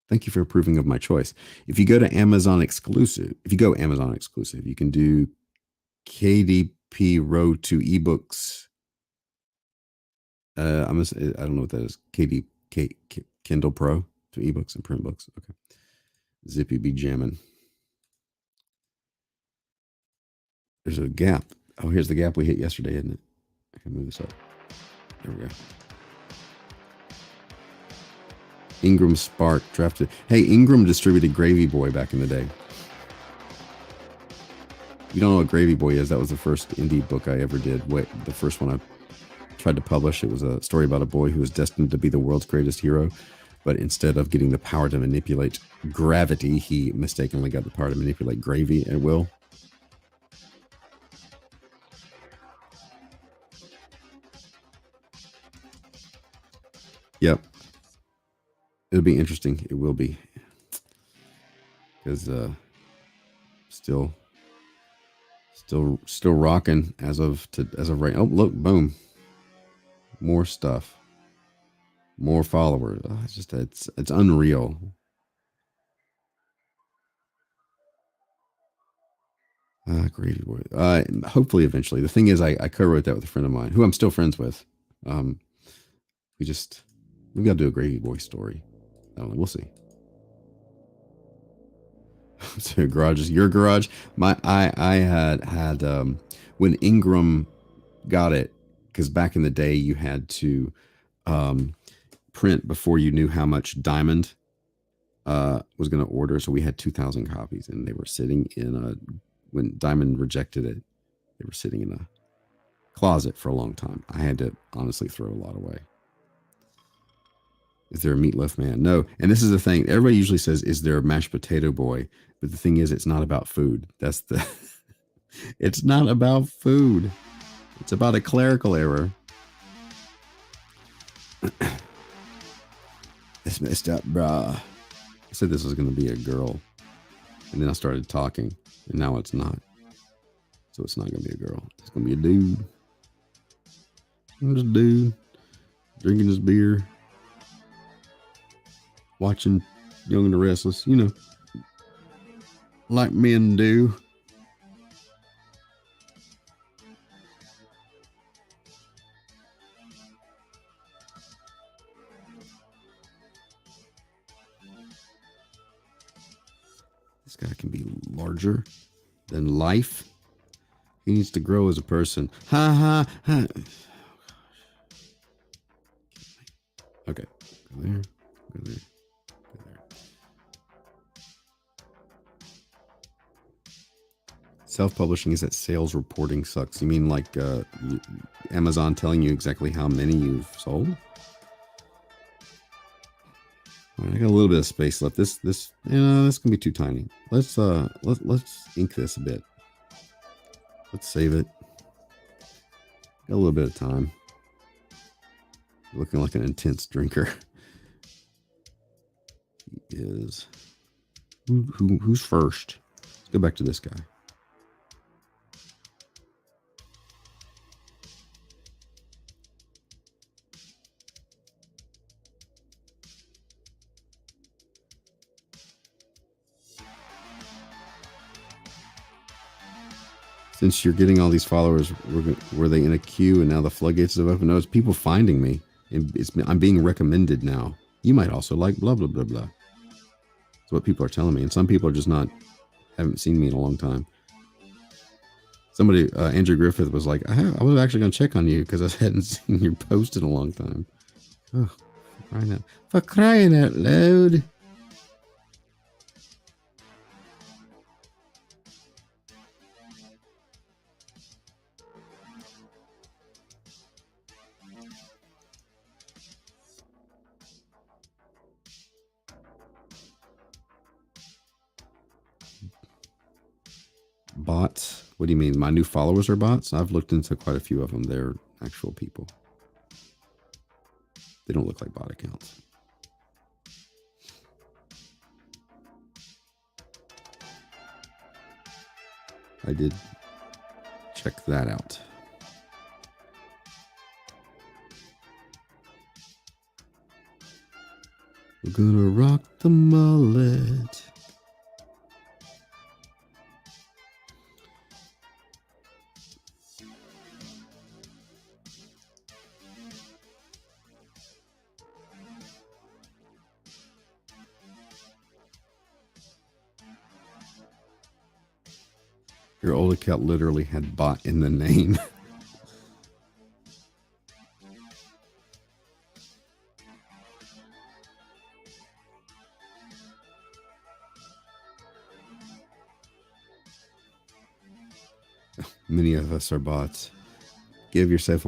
thank you for approving of my choice. If you go Amazon exclusive, you can do KDP Road to eBooks. I don't know what that is. Kindle Pro to eBooks and print books. Okay. Zippy be jamming. There's a gap. Oh, here's the gap we hit yesterday, isn't it? I can move this up. There we go. Ingram Spark drafted. Hey, Ingram distributed Gravy Boy back in the day. You don't know what Gravy Boy is? That was the first indie book I ever did. The first one I tried to publish. It was a story about a boy who was destined to be the world's greatest hero, but instead of getting the power to manipulate gravity, he mistakenly got the power to manipulate gravy at will. Yep. It'll be interesting. It will be. Because still rocking as of right. Oh, look, boom. More stuff. More followers. Oh, it's unreal. Gravy Boy. Hopefully eventually. The thing is I co-wrote that with a friend of mine who I'm still friends with. We've got to do a Gravy Boy story. I don't know. We'll see. So garage is your garage. I had when Ingram got it, because back in the day you had to print before you knew how much Diamond was going to order. So we had 2,000 copies, and they were sitting in when Diamond rejected it, they were sitting in a closet for a long time. I had to honestly throw a lot away. Is there a meatloaf man? No. And this is the thing. Everybody usually says, is there a mashed potato boy? But the thing is, it's not about food. That's the... It's not about food. It's about a clerical error. It's messed up, brah. I said this was going to be a girl. And then I started talking. And now it's not. So it's not going to be a girl. It's going to be a dude. Just a dude. Drinking his beer. Watching Young and the Restless, you know, like men do. This guy can be larger than life. He needs to grow as a person. Ha ha ha. Okay, go there, go there. Self-publishing is that sales reporting sucks. You mean like Amazon telling you exactly how many you've sold? All right, I got a little bit of space left. This can be too tiny. Let's ink this a bit. Let's save it. Got a little bit of time. Looking like an intense drinker. He is. Who's first? Let's go back to this guy. Since you're getting all these followers, were they in a queue and now the floodgates have opened? No, it's people finding me. And I'm being recommended now. You might also like blah, blah, blah, blah. That's what people are telling me. And some people are just haven't seen me in a long time. Somebody, Andrew Griffith was like, I was actually going to check on you because I hadn't seen your post in a long time. Oh, for crying out loud. Bots? What do you mean? My new followers are bots? I've looked into quite a few of them. They're actual people. They don't look like bot accounts. I did check that out. We're gonna rock the mullet. Your old account literally had bot in the name. Many of us are bots. Give yourself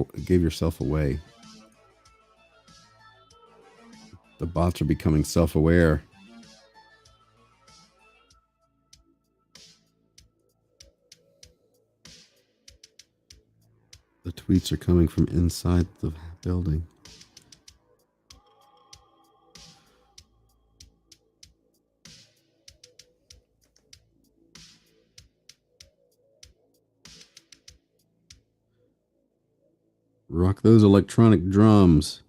away. The bots are becoming self-aware. The tweets are coming from inside the building. Rock those electronic drums.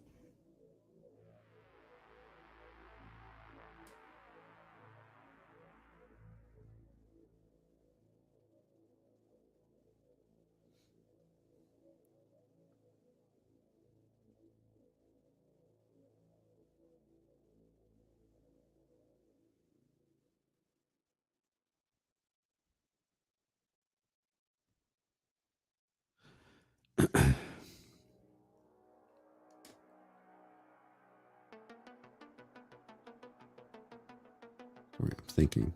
Sorry, I'm thinking.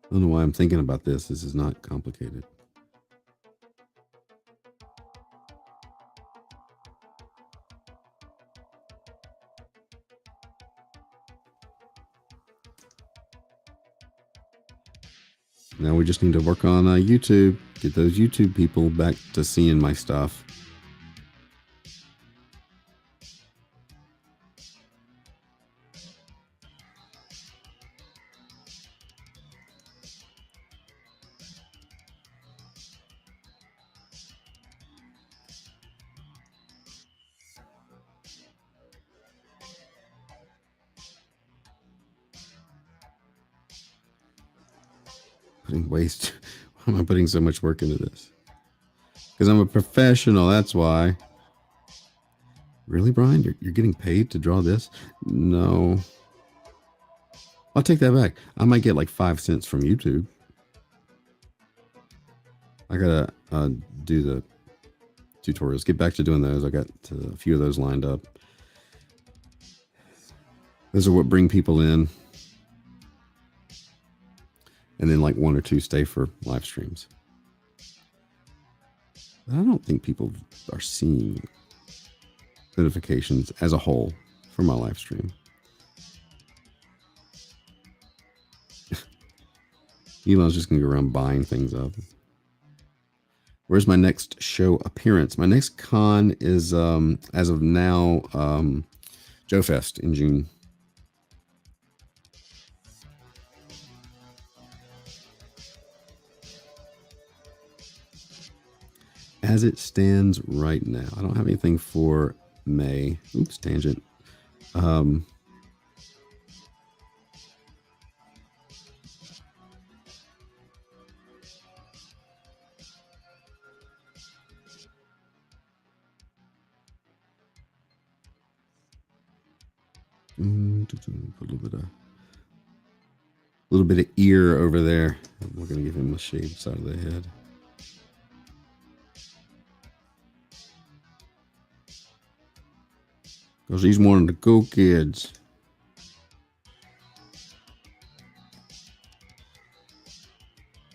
I don't know why I'm thinking about this. This is not complicated. Now we just need to work on YouTube. Get those YouTube people back to seeing my stuff. Putting waste. Why am I putting so much work into this? Because I'm a professional, that's why. Really, Brian? You're getting paid to draw this? No. I'll take that back. I might get like 5 cents from YouTube. I gotta do the tutorials. Get back to doing those. I got a few of those lined up. Those are what bring people in. And then like 1 or 2 stay for live streams. But I don't think people are seeing notifications as a whole for my live stream. Elon's just going to go around buying things up. Where's my next show appearance? My next con is, as of now, Joe Fest in June. As it stands right now, I don't have anything for May. Oops, tangent. Put a little bit of ear over there. We're gonna give him a shaved side of the head. Because he's one of the cool kids.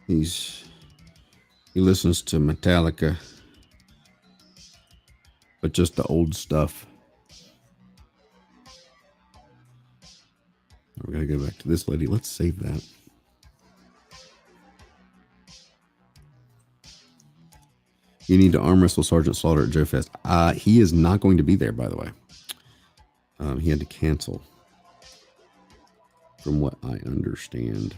He listens to Metallica, but just the old stuff. We gotta go back to this lady. Let's save that. You need to arm wrestle Sergeant Slaughter at Joe Fest. He is not going to be there, by the way. He had to cancel, from what I understand.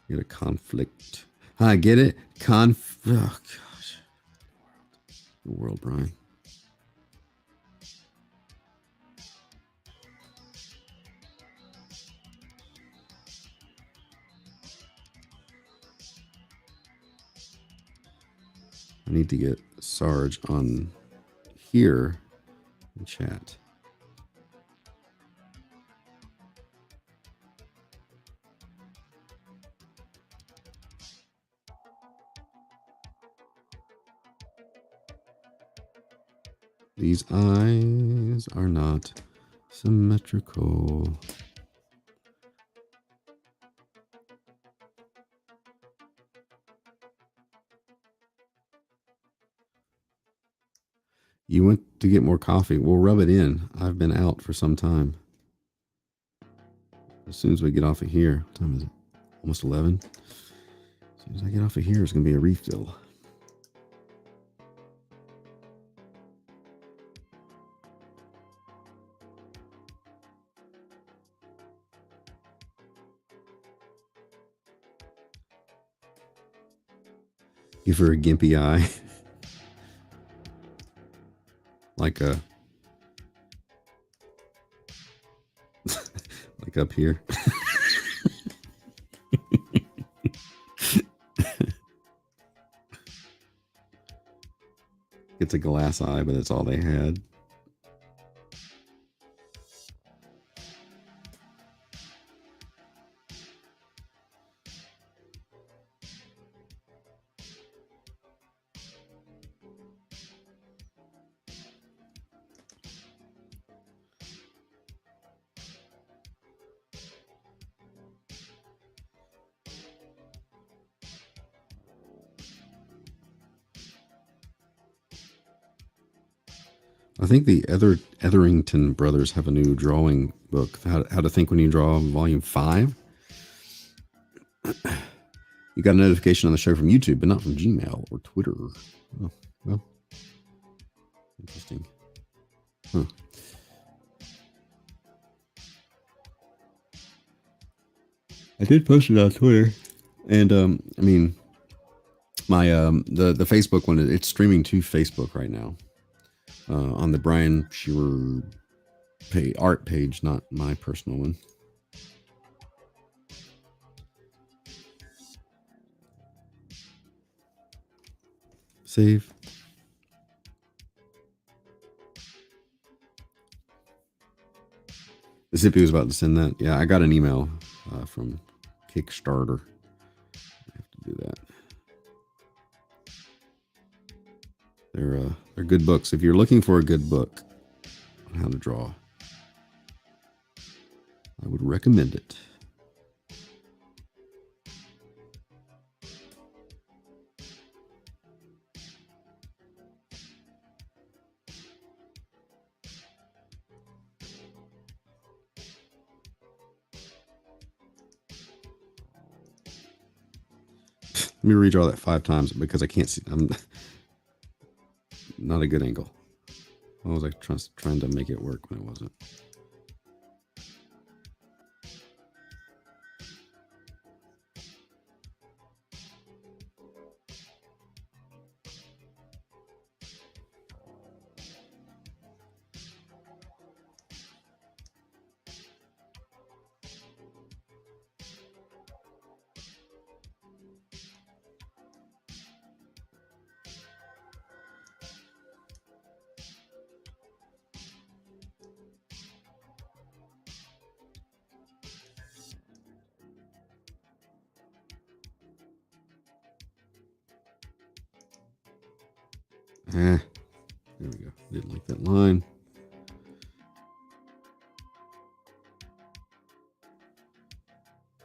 He had a conflict. I get it. Oh gosh, the world, Brian. I need to get Sarge on here in chat. These eyes are not symmetrical. You went to get more coffee. We'll rub it in. I've been out for some time. As soon as we get off of here, what time is it? Almost 11. As soon as I get off of here, it's going to be a refill. Give her a gimpy eye. Like a... like up here. It's a glass eye, but it's all they had. I think the Etherington brothers have a new drawing book, How to Think When You Draw, Volume 5. You got a notification on the show from YouTube, but not from Gmail or Twitter. Oh, well, interesting. Huh. I did post it on Twitter, and I mean, my the Facebook one, it's streaming to Facebook right now. On the Brian Shearer art page, not my personal one. Save. The Zippy was about to send that. Yeah, I got an email from Kickstarter. I have to do that. They're good books. If you're looking for a good book on how to draw, I would recommend it. Let me redraw that 5 times because I can't see. I'm not a good angle. I was like trying to make it work when it wasn't. There we go. Didn't like that line.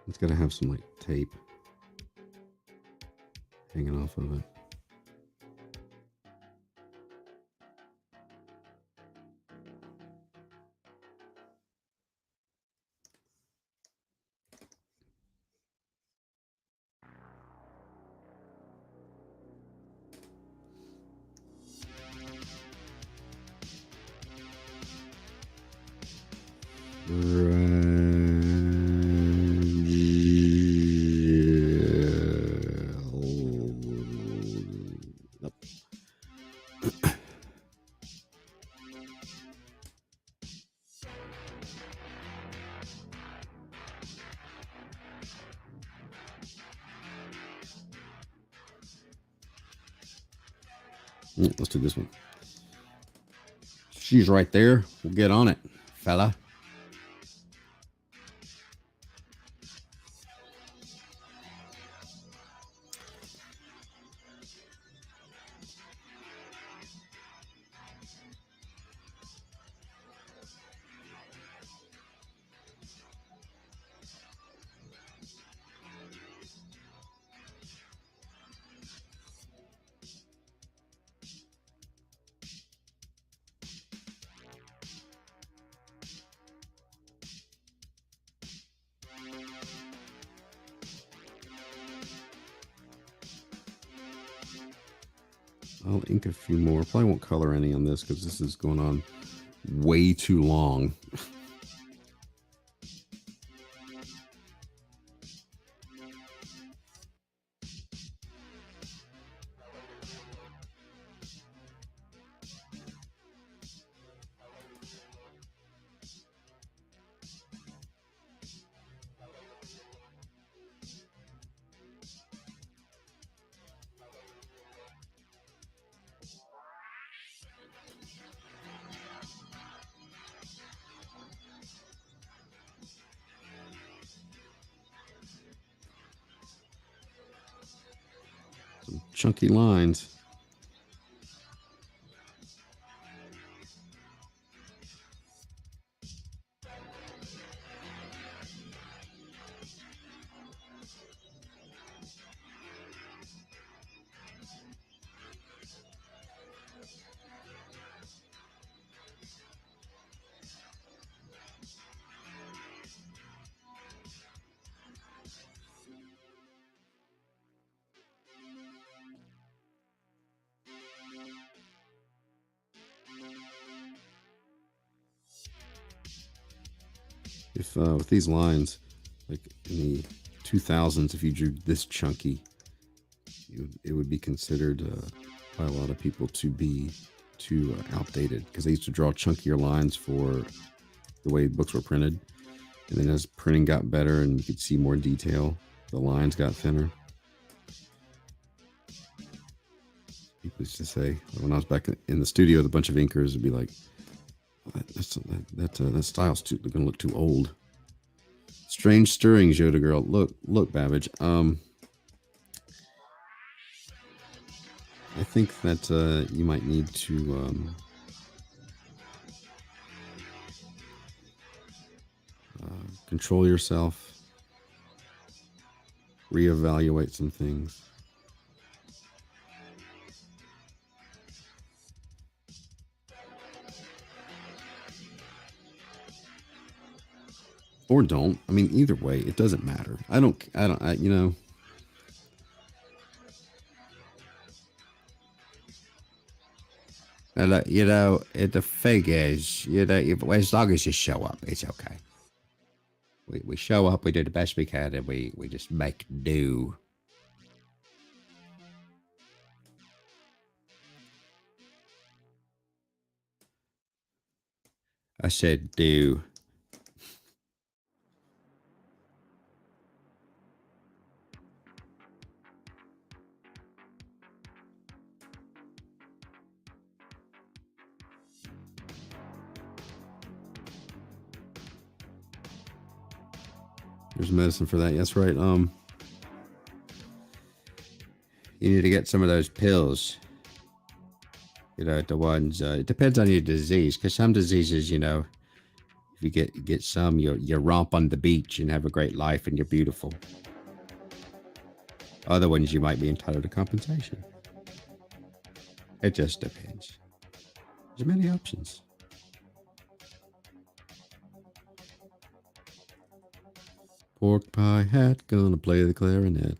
It's got to have some like tape hanging off of it. Let's do this one. She's right there. We'll get on it, fella. I'll ink a few more. Probably won't color any on this because this is going on way too long. Some chunky lines. If with these lines, like in the 2000s, if you drew this chunky, it would be considered by a lot of people to be too outdated, because they used to draw chunkier lines for the way books were printed. And then as printing got better and you could see more detail, the lines got thinner. People used to say, when I was back in the studio with a bunch of inkers, it'd be like, that style's going to look too old. Strange stirrings, Yoda girl. Look, Babbage. I think that you might need to control yourself, reevaluate some things. Or don't. I mean, either way, it doesn't matter. You know. You know, the thing is, you know, as long as you show up, it's okay. We show up, we do the best we can, and we just make do. I said do. There's medicine for that. That's right. You need to get some of those pills. You know, the ones. It depends on your disease, because some diseases, you know, if you get some, you romp on the beach and have a great life and you're beautiful. Other ones, you might be entitled to compensation. It just depends. There's many options. Pork pie hat, gonna play the clarinet.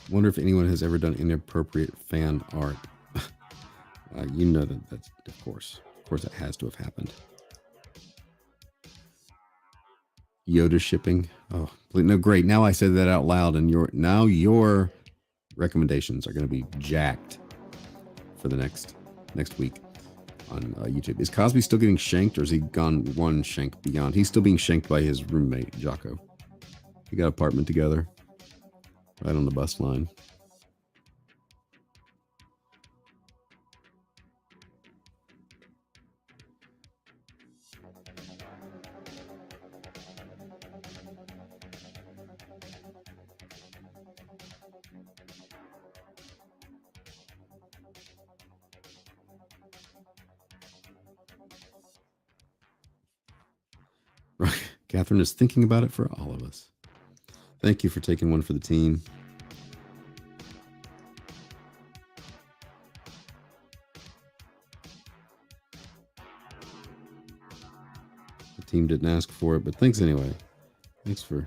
Wonder if anyone has ever done inappropriate fan art. You know that's of course that has to have happened. Yoda shipping. Oh no, great! Now I said that out loud, and your recommendations are going to be jacked for the next week on YouTube. Is Cosby still getting shanked, or is he gone one shank beyond? He's still being shanked by his roommate Jocko. They got an apartment together, right on the bus line. Catherine is thinking about it for all of us. Thank you for taking one for the team. The team didn't ask for it, but thanks anyway. Thanks for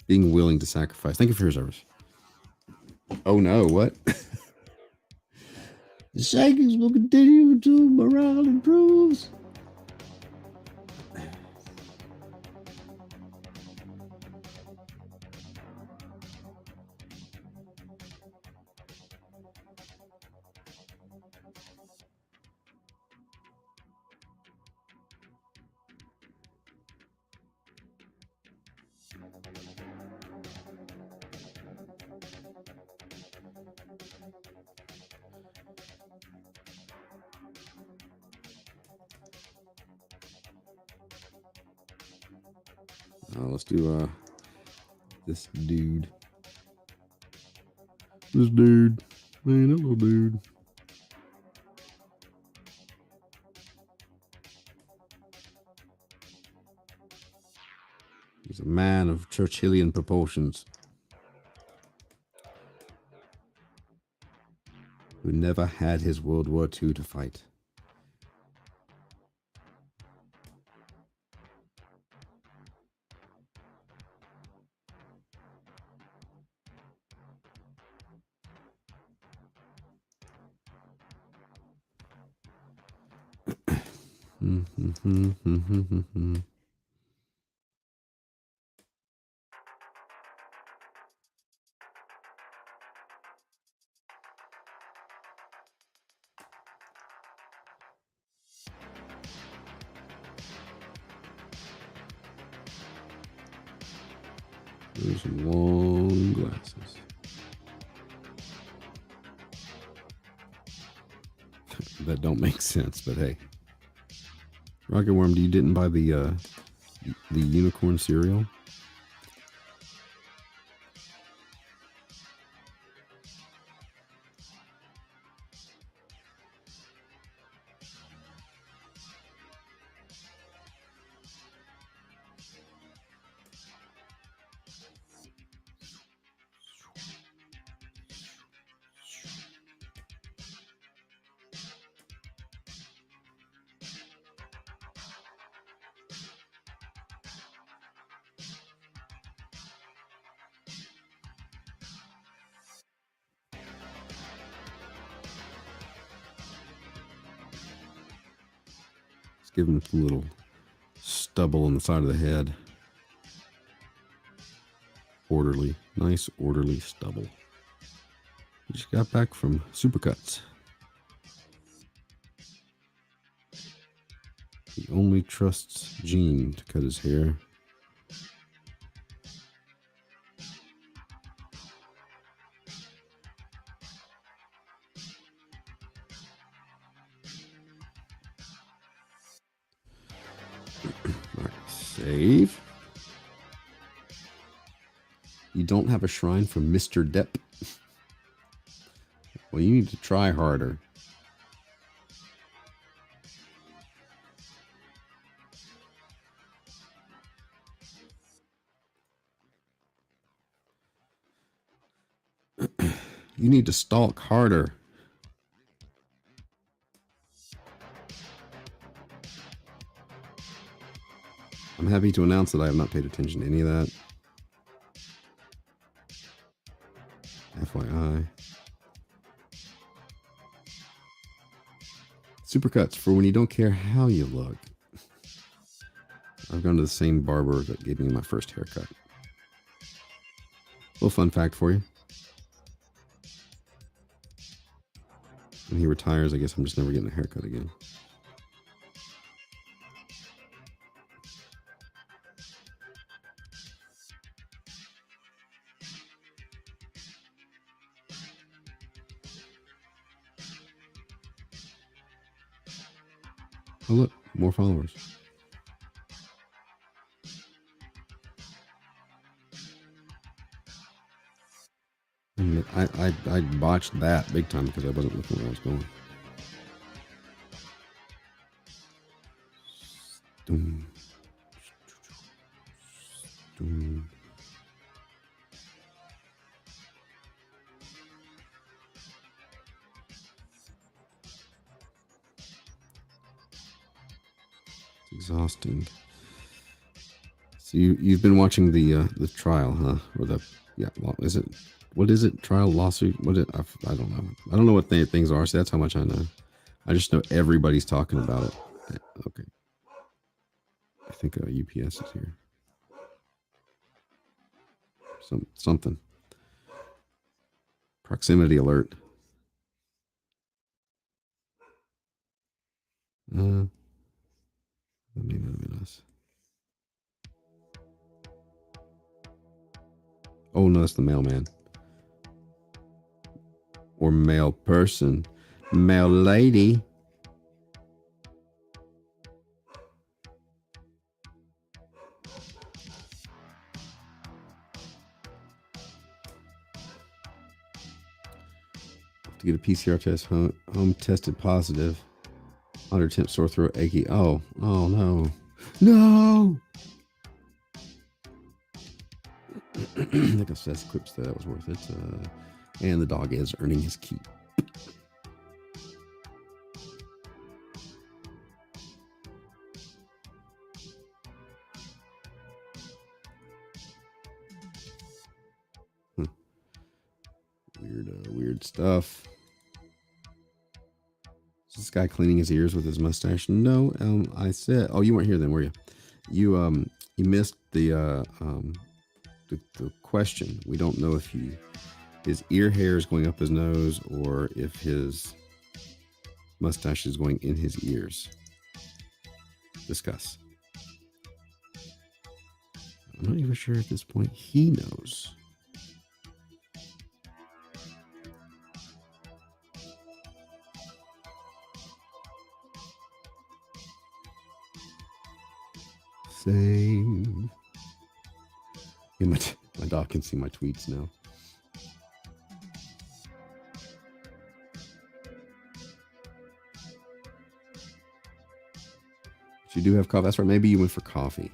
being willing to sacrifice. Thank you for your service. Oh no, what? The shankings will continue until morale improves. Let's do this dude. This dude. Man, that little dude. He's a man of Churchillian proportions, who never had his World War II to fight. Those some long glasses. That don't make sense, but hey. Rocket Worm, you didn't buy the unicorn cereal? Give him a little stubble on the side of the head. Orderly. Nice orderly stubble. He just got back from Supercuts. He only trusts Gene to cut his hair. All right, save. You don't have a shrine for Mr. Depp? Well, you need to try harder. You need to stalk harder. I'm happy to announce that I have not paid attention to any of that. FYI. Supercuts for when you don't care how you look. I've gone to the same barber that gave me my first haircut. Little fun fact for you. When he retires, I guess I'm just never getting a haircut again. Oh look, more followers. And I botched that big time because I wasn't looking where I was going. Doom. Doom. It's exhausting. So you've been watching the trial, huh? Or the is it? What is it? Trial, lawsuit? What is it? I don't know. I don't know what things are. So that's how much I know. I just know everybody's talking about it. Okay. I think UPS is here. Something. Proximity alert. That may not have been us. Oh no, that's the mailman. Or male person. Male lady. To get a PCR test, home tested positive. Under temp, sore throat, achy. Oh no. No! I think I said clips that was worth it. And the dog is earning his keep. Weird stuff. this guy cleaning his ears with his mustache? No, I said, oh, you weren't here then, were you? You missed the question. We don't know if his ear hair is going up his nose or if his mustache is going in his ears. Discuss. I'm not even sure at this point he knows. Same. Yeah, my dog can see my tweets now. But you do have coffee. That's right. Maybe you went for coffee.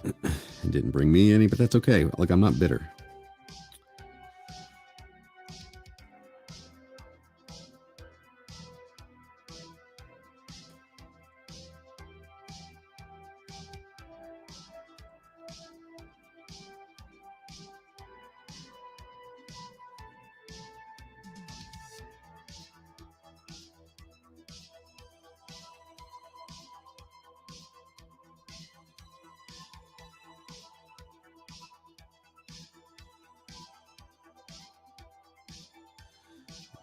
And didn't bring me any, but that's okay. Like, I'm not bitter.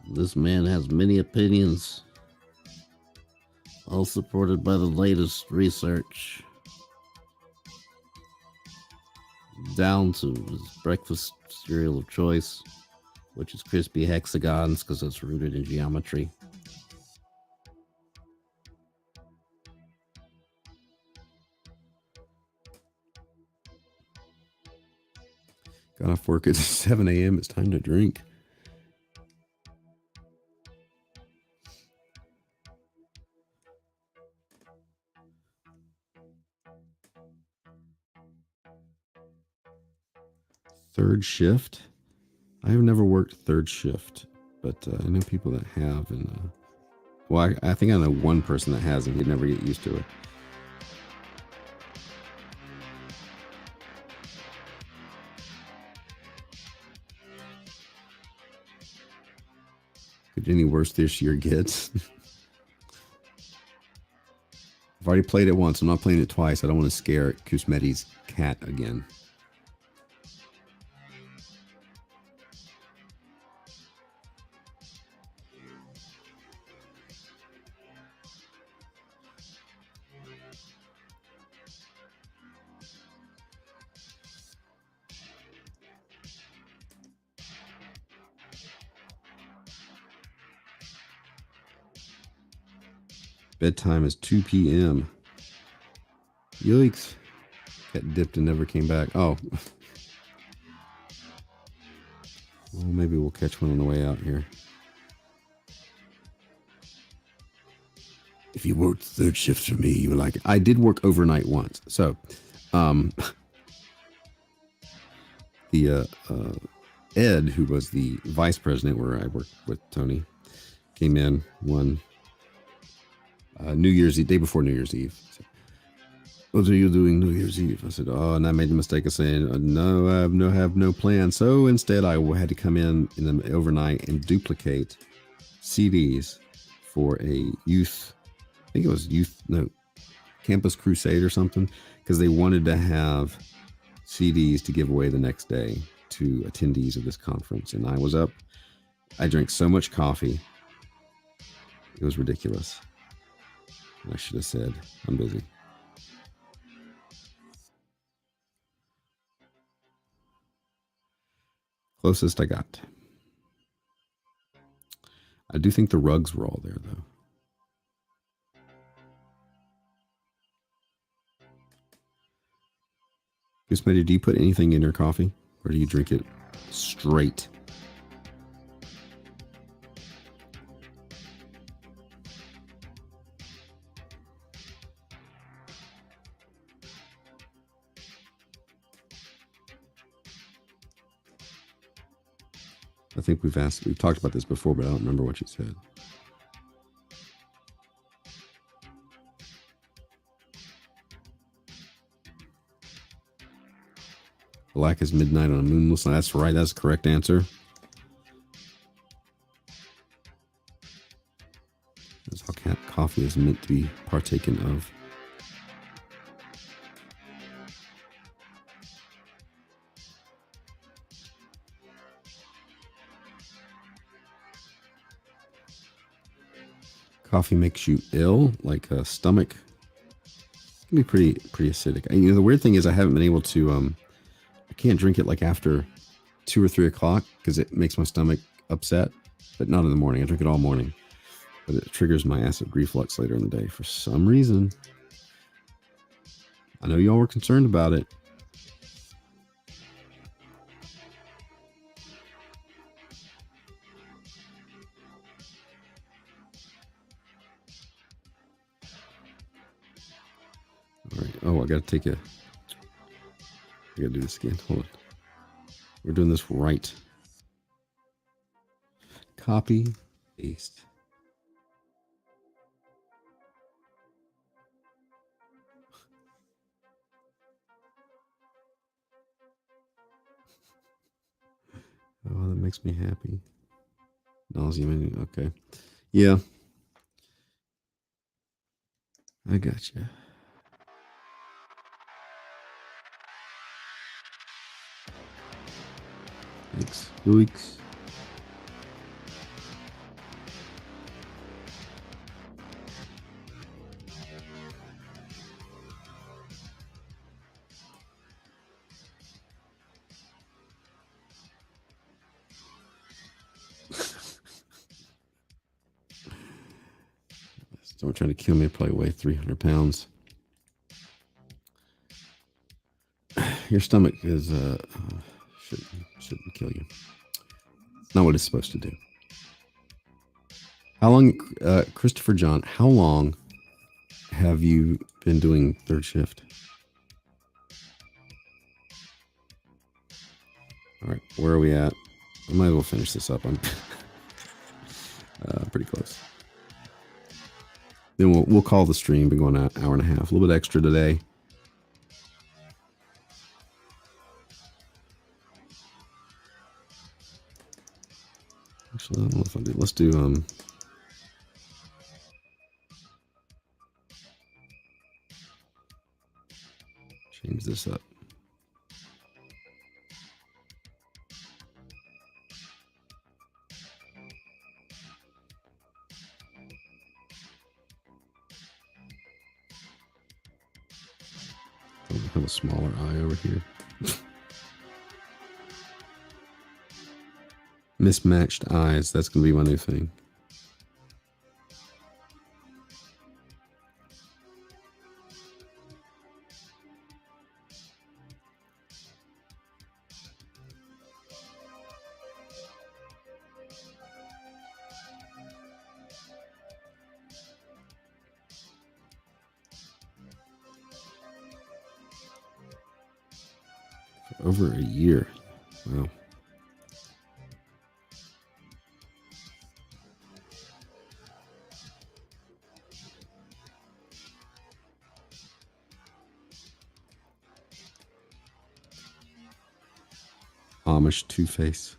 This man has many opinions, all supported by the latest research, down to his breakfast cereal of choice, which is crispy hexagons because it's rooted in geometry. Got off work at 7 a.m. It's time to drink. Third shift. I have never worked third shift, but I know people that have, and well, I think I know one person that has, and he'd never get used to it. Could any worse this year get? I've already played it once. I'm not playing it twice. I don't want to scare Kusmeti's cat again. Bedtime is 2 p.m. Yikes. Cat dipped and never came back. Oh. Well, maybe we'll catch one on the way out here. If you worked third shift for me, you would like it. I did work overnight once. So, Ed, who was the vice president where I worked with Tony, came in one New Year's Eve, day before New Year's Eve. Said, what are you doing New Year's Eve? I said, oh, and I made the mistake of saying, no, I have no plan. So instead, I had to come in the overnight and duplicate CDs for a Campus Crusade or something, because they wanted to have CDs to give away the next day to attendees of this conference. And I was up. I drank so much coffee. It was ridiculous. I should have said, I'm busy. Closest I got. I do think the rugs were all there, though. Kusmeti, do you put anything in your coffee? Or do you drink it straight? I think we've talked about this before, but I don't remember what you said. Black as midnight on a moonless night. That's right. That's the correct answer. That's how coffee is meant to be partaken of. Coffee makes you ill, like a stomach. It can be pretty acidic. And, the weird thing is I haven't been able to, I can't drink it like after 2 or 3 o'clock because it makes my stomach upset, but not in the morning. I drink it all morning, but it triggers my acid reflux later in the day for some reason. I know y'all were concerned about it. All right. Oh, I got to do this again. Hold on. We're doing this right. Copy, paste. Oh, that makes me happy. Nausea, okay. Yeah. I got you. Thanks. Weeks. Someone trying to kill me. I probably weigh 300 pounds. Your stomach is shouldn't kill you. It's not what it's supposed to do. How long, Christopher John? How long have you been doing third shift? All right, where are we at? I might as well finish this up. I'm pretty close. Then we'll call the stream. Been going an hour and a half, a little bit extra today. Actually, I don't know if I do. Let's do change this up. I have a smaller eye over here. Mismatched eyes. That's going to be my new thing. For over a year. Wow. Amish Two-Face.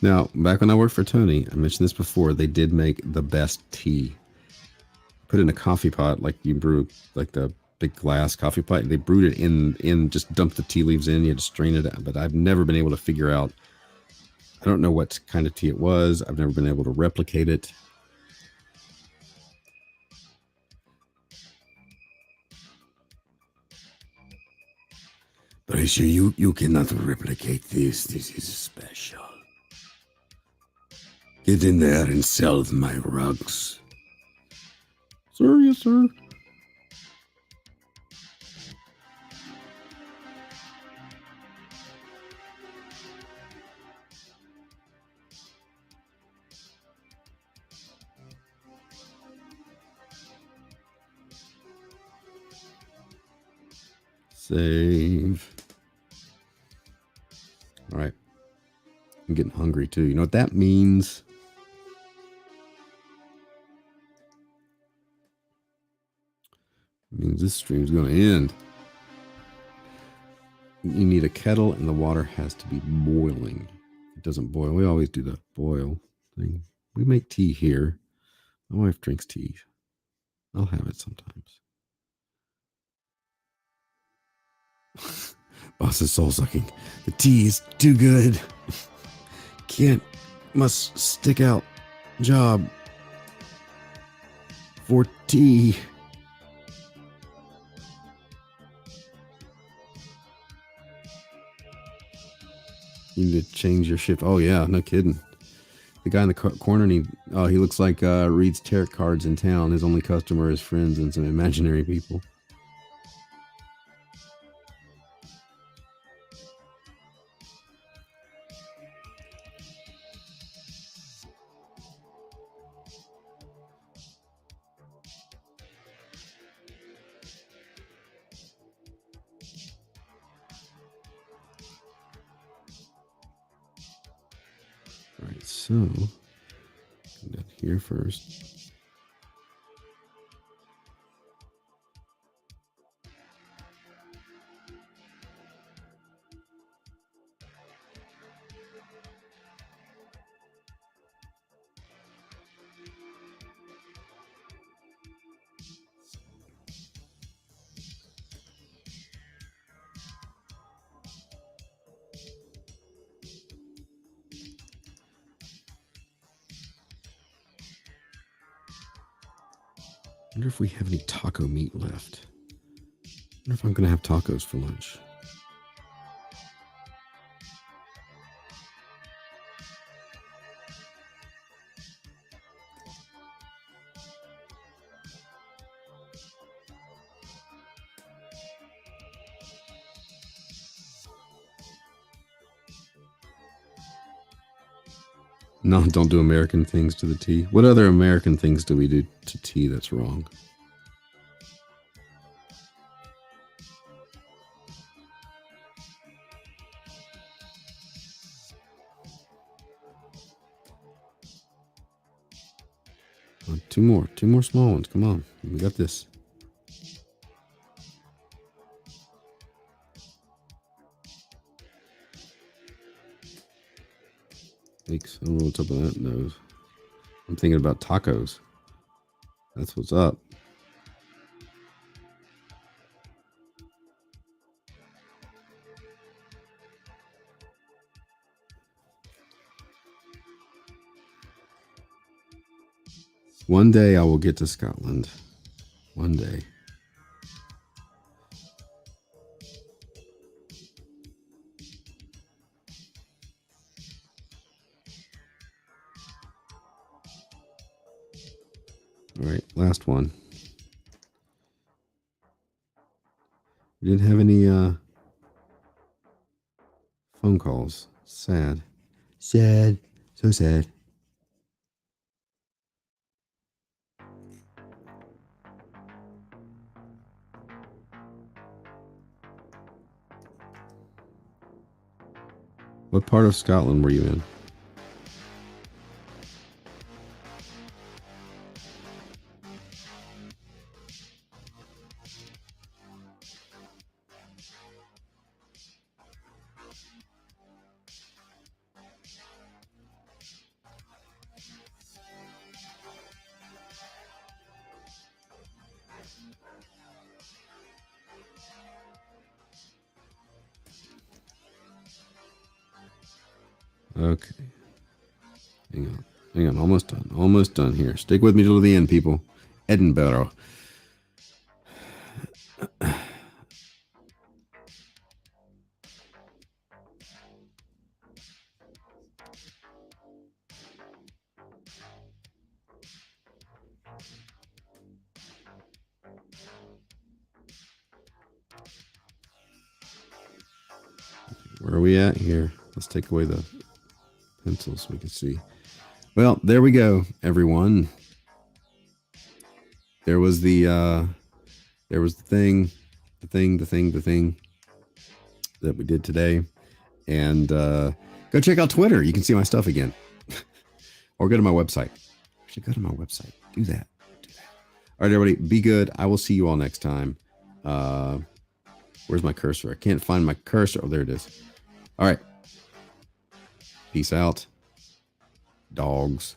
Now, back when I worked for Tony, I mentioned this before, they did make the best tea. Put it in a coffee pot, like you brew, like the big glass coffee pot. They brewed it in just dumped the tea leaves in. You had to strain it out. But I've never been able to figure out, I don't know what kind of tea it was. I've never been able to replicate it. But I assure you, you cannot replicate this. This is special. Get in there and sell my rugs. Sir, yes, sir. Save. All right. I'm getting hungry too. You know what that means? It means this stream's going to end. You need a kettle, and the water has to be boiling. It doesn't boil. We always do the boil thing. We make tea here. My wife drinks tea. I'll have it sometimes. Boss is soul sucking. The tea is too good. Must stick out job for tea. You need to change your shift. Oh yeah, no kidding. The guy in the corner, he looks like reads tarot cards in town. His only customer is friends and some imaginary people. All right, so down here first. I wonder if we have any taco meat left. I wonder if I'm going to have tacos for lunch. No, don't do American things to the tea. What other American things do we do to tea that's wrong? Two more small ones. Come on, we got this. Thanks. I don't know what's up with that nose. I'm thinking about tacos. That's what's up. One day I will get to Scotland. One day. All right, last one. We didn't have any phone calls. Sad. Sad. So sad. What part of Scotland were you in? Okay. Hang on. Almost done here. Stick with me till the end, people. Edinburgh. Where are we at here? Let's take away the pencils so we can see. Well, there we go, everyone. There was the thing that we did today. And go check out Twitter. You can see my stuff again. Or go to my website. Actually, go to my website. Do that. All right, everybody, be good. I will see you all next time. Where's my cursor? I can't find my cursor. Oh, there it is. All right. Peace out. Dogs.